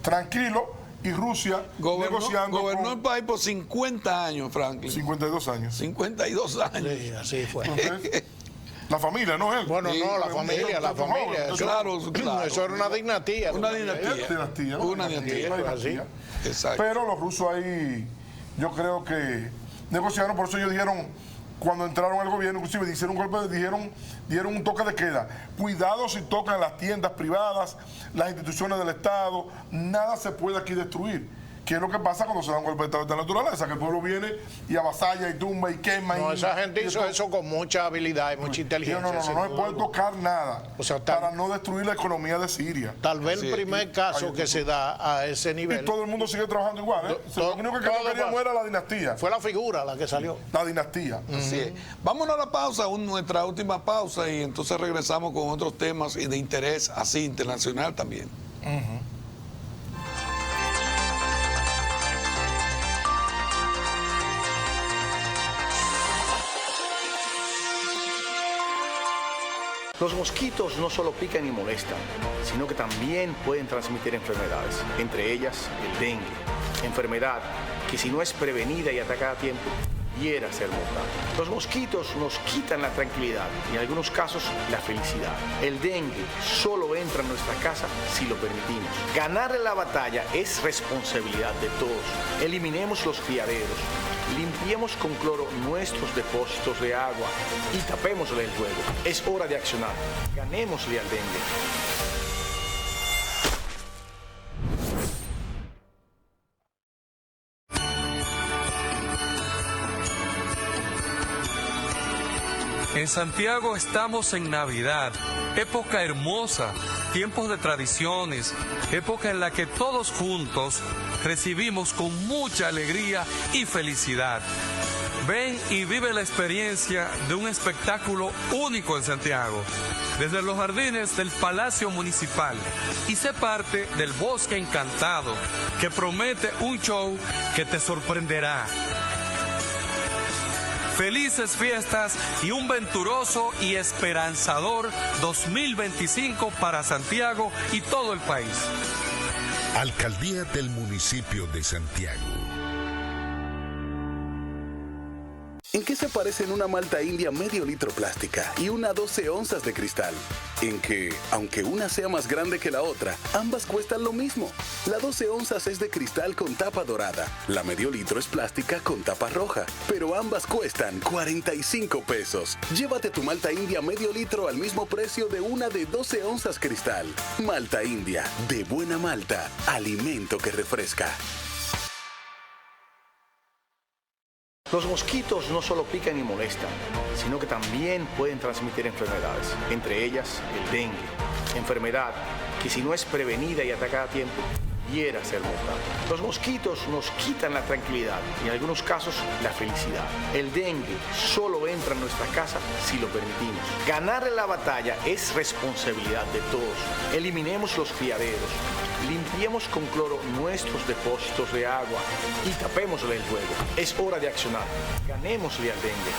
tranquilo, y Rusia negociando. Gobernó el país por 50 años, Franklin. 52 años. 52 años. Sí, así fue. Entonces, la familia, no él. Bueno, no, la familia. Claro. Eso era una dinastía. Una dinastía. Una dinastía. Exacto. Pero los rusos ahí, yo creo que negociaron, por eso ellos dijeron, cuando entraron al gobierno, inclusive hicieron un golpe, dieron un toque de queda. Cuidado si tocan las tiendas privadas, las instituciones del Estado, nada se puede aquí destruir. ¿Qué es lo que pasa cuando se da un golpe de estado de naturaleza? Que el pueblo viene y avasalla y tumba y quema. No, y esa gente hizo eso con mucha habilidad y mucha inteligencia. No se puede tocar nada para no destruir la economía de Siria. Tal vez el primer caso que se da a ese nivel. Y todo el mundo sigue trabajando igual, ¿eh? Lo único que no queríamos era la dinastía. Fue la figura la que salió. La dinastía. Así es. Vámonos a la pausa, nuestra última pausa, y entonces regresamos con otros temas y de interés así internacional también. Los mosquitos no solo pican y molestan, sino que también pueden transmitir enfermedades, entre ellas el dengue, enfermedad que si no es prevenida y atacada a tiempo, pudiera ser mortal. Los mosquitos nos quitan la tranquilidad y en algunos casos la felicidad. El dengue solo entra en nuestra casa si lo permitimos. Ganarle la batalla es responsabilidad de todos. Eliminemos los criaderos, limpiemos con cloro nuestros depósitos de agua y tapémosle el juego. Es hora de accionar. Ganémosle al dengue. En Santiago estamos en Navidad, época hermosa, tiempos de tradiciones, época en la que todos juntos recibimos con mucha alegría y felicidad. Ven y vive la experiencia de un espectáculo único en Santiago, desde los jardines del Palacio Municipal, y sé parte del Bosque Encantado, que promete un show que te sorprenderá. Felices fiestas y un venturoso y esperanzador 2025 para Santiago y todo el país. Alcaldía del Municipio de Santiago. ¿En qué se parecen una malta india medio litro plástica y una 12 onzas de cristal? En que, aunque una sea más grande que la otra, ambas cuestan lo mismo. La 12 onzas es de cristal con tapa dorada, la medio litro es plástica con tapa roja, pero ambas cuestan 45 pesos. Llévate tu malta india medio litro al mismo precio de una de 12 onzas cristal. Malta india, de buena malta, alimento que refresca. Los mosquitos no solo pican y molestan, sino que también pueden transmitir enfermedades, entre ellas el dengue, enfermedad que si no es prevenida y atacada a tiempo, pudiera ser mortal. Los mosquitos nos quitan la tranquilidad y en algunos casos la felicidad. El dengue solo entra en nuestra casa si lo permitimos. Ganarle la batalla es responsabilidad de todos. Eliminemos los criaderos, limpiemos con cloro nuestros depósitos de agua y tapémosle el juego. Es hora de accionar. Ganémosle al dengue.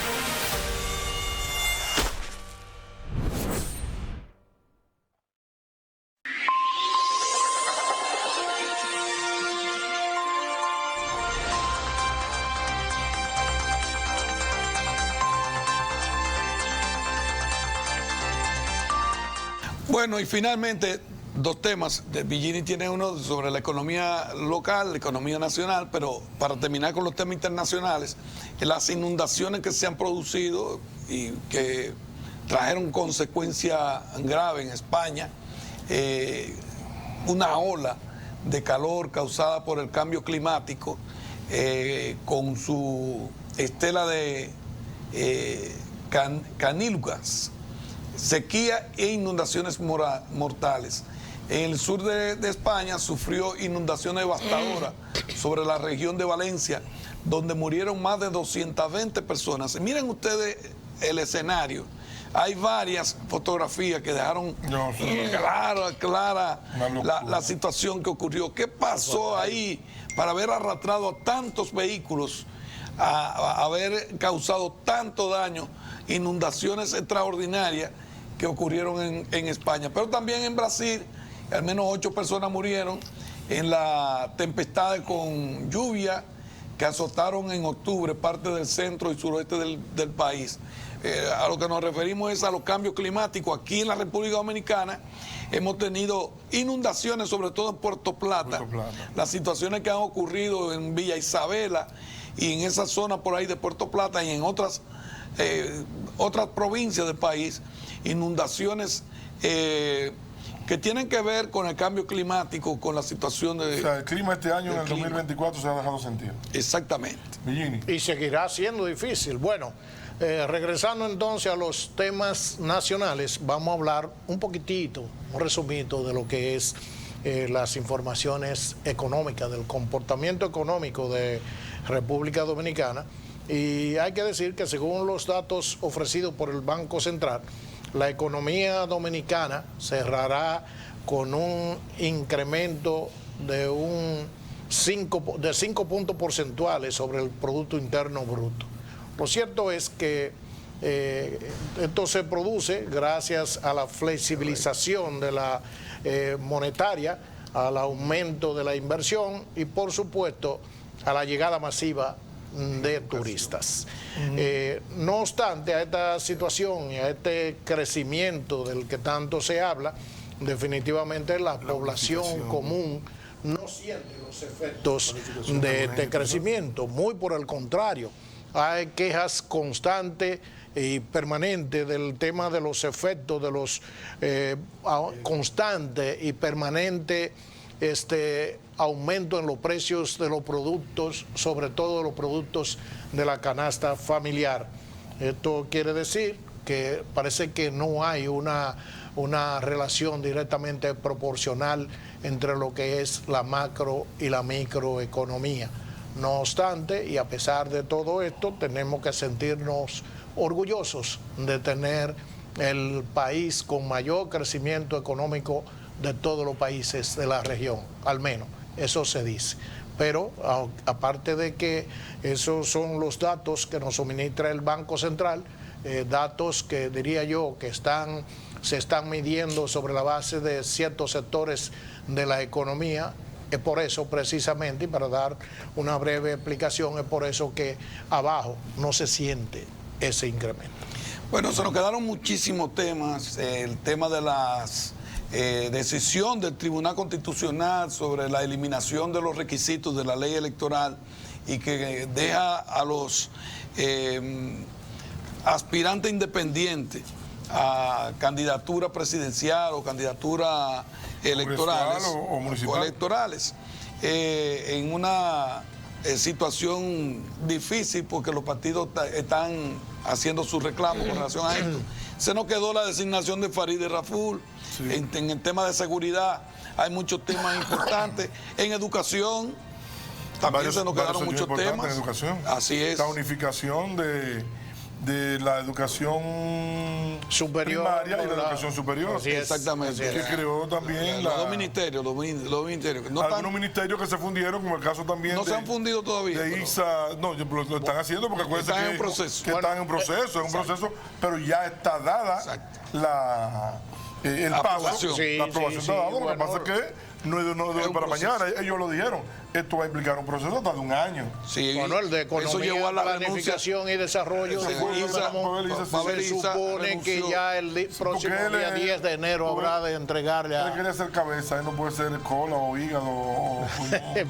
Bueno, y finalmente, dos temas. Virginia tiene uno sobre la economía local, la economía nacional, pero para terminar con los temas internacionales, las inundaciones que se han producido y que trajeron consecuencias graves en España, una ola de calor causada por el cambio climático, con su estela de canílugas, sequía e inundaciones mortales. En el sur de España sufrió inundaciones devastadoras sobre la región de Valencia, donde murieron más de 220 personas. Miren ustedes el escenario. Hay varias fotografías que dejaron clara la situación que ocurrió. ¿Qué pasó ahí para haber arrastrado a tantos vehículos, a haber causado tanto daño? Inundaciones extraordinarias que ocurrieron en España, pero también en Brasil, al menos 8 personas murieron en la tempestad con lluvia que azotaron en octubre parte del centro y suroeste del país. A lo que nos referimos es a los cambios climáticos. Aquí en la República Dominicana hemos tenido inundaciones, sobre todo en Puerto Plata. Las situaciones que han ocurrido en Villa Isabela y en esa zona por ahí de Puerto Plata y en otras provincias del país, inundaciones que tienen que ver con el cambio climático, con la situación de... O sea, el clima este año, en el 2024, se ha dejado sentir. Exactamente. Villini. Y seguirá siendo difícil. Bueno, regresando entonces a los temas nacionales, vamos a hablar un poquitito, un resumito de lo que es las informaciones económicas, del comportamiento económico de República Dominicana. Y hay que decir que según los datos ofrecidos por el Banco Central, la economía dominicana cerrará con un incremento de 5 puntos porcentuales sobre el Producto Interno Bruto. Lo cierto es que esto se produce gracias a la flexibilización de la monetaria, al aumento de la inversión y, por supuesto, a la llegada masiva de turistas. No obstante, a esta situación y a este crecimiento del que tanto se habla, definitivamente la población común no siente los efectos de este crecimiento, muy por el contrario. Hay quejas constantes y permanentes del tema de los efectos de los constantes y permanentes aumento en los precios de los productos, sobre todo los productos de la canasta familiar. Esto quiere decir que parece que no hay una relación directamente proporcional entre lo que es la macro y la microeconomía. No obstante, y a pesar de todo esto, tenemos que sentirnos orgullosos de tener el país con mayor crecimiento económico de todos los países de la región, al menos, eso se dice. Pero aparte de que esos son los datos que nos suministra el Banco Central, datos que diría yo que se están midiendo sobre la base de ciertos sectores de la economía. Es por eso precisamente, y para dar una breve explicación, es por eso que abajo no se siente ese incremento. Bueno, se nos quedaron muchísimos temas. El tema de las decisión del Tribunal Constitucional sobre la eliminación de los requisitos de la ley electoral y que deja a los aspirantes independientes a candidatura presidencial o candidatura electorales o municipal. o electorales en una situación difícil porque los partidos están haciendo sus reclamos con relación a esto. Se nos quedó la designación de Farideh Raful. Sí. En el tema de seguridad hay muchos temas importantes. En educación también se nos quedaron muchos temas. En educación. Así es. La unificación de la educación superior, primaria y la educación superior. Exactamente. Que creó también los dos ministerios. Algunos ministerios que se fundieron, como el caso también no se han fundido todavía. De ISA, no, lo están haciendo porque acuérdense están en proceso. Que están en proceso, pero ya está dada el paso, la aprobación está dada. Lo que pasa es que no es de hoy para mañana, ellos lo dijeron. Esto va a implicar un proceso hasta de un año. Sí, bueno, el de economía, planificación y desarrollo, se supone que ya el próximo día 10 de enero habrá de entregarle a... Él quiere ser cabeza, él no puede ser cola o hígado.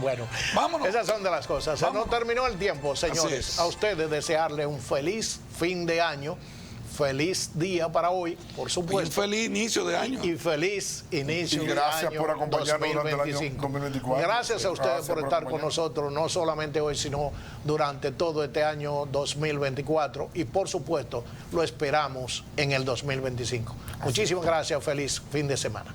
Bueno, vámonos. Esas son de las cosas. Se nos terminó el tiempo, señores. A ustedes desearle un feliz fin de año. Feliz día para hoy, por supuesto. Y feliz inicio de año. Y feliz inicio de año. Gracias por acompañarnos durante el año 2024. Gracias a ustedes por estar con nosotros, no solamente hoy, sino durante todo este año 2024. Y por supuesto, lo esperamos en el 2025. Muchísimas gracias, feliz fin de semana.